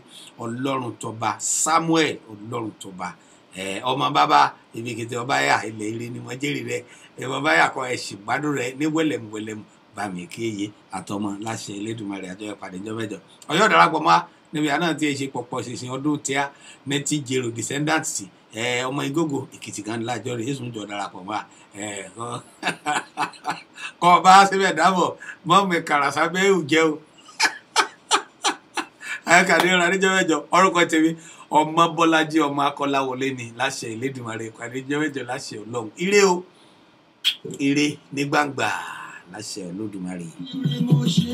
Ọlọ́run tọba Samuel Ọlọ́run tọba ọmọ bàbá ìbìkìtì ọba yà ilẹ̀ ire ni wọ́n jẹ́rìí rẹ ẹ̀mọ báyà kọ ẹ̀sìn gbádùn rẹ ní wẹ̀lẹ̀mù bàmí kéye àtọmọ láṣẹ Elédùmarè àjọ ìpàdé níjọ́ mẹ́jọ Ọ̀yọ́ darapọ̀ mọ́ níbi àná tí ẹ ṣe pọ̀pọ̀ ṣìṣìn ọdún tí a mẹ́tí Ìjẹ̀rò descendants ọmọ Ìgógó Èkìtì kan lájọ rẹ̀ yéṣu ń jọ darapọ̀ mọ́ kọ́ ọba síbẹ̀ dábọ̀ mọ́ mi kàrà sábẹ́ ìjẹ́ o ayọ́kàdé ọ̀rọ̀ níjọ́ mẹ́jọ orúkọ tèmi ọmọ Bọ́lájí ọmọ Akọ́láwọlé ni láṣẹ Elédùmarè ìpàdé níjọ́ mẹ́jọ láṣẹ Ọlọ́run ire o ire ní gbangba láṣẹ Olódùmarè. She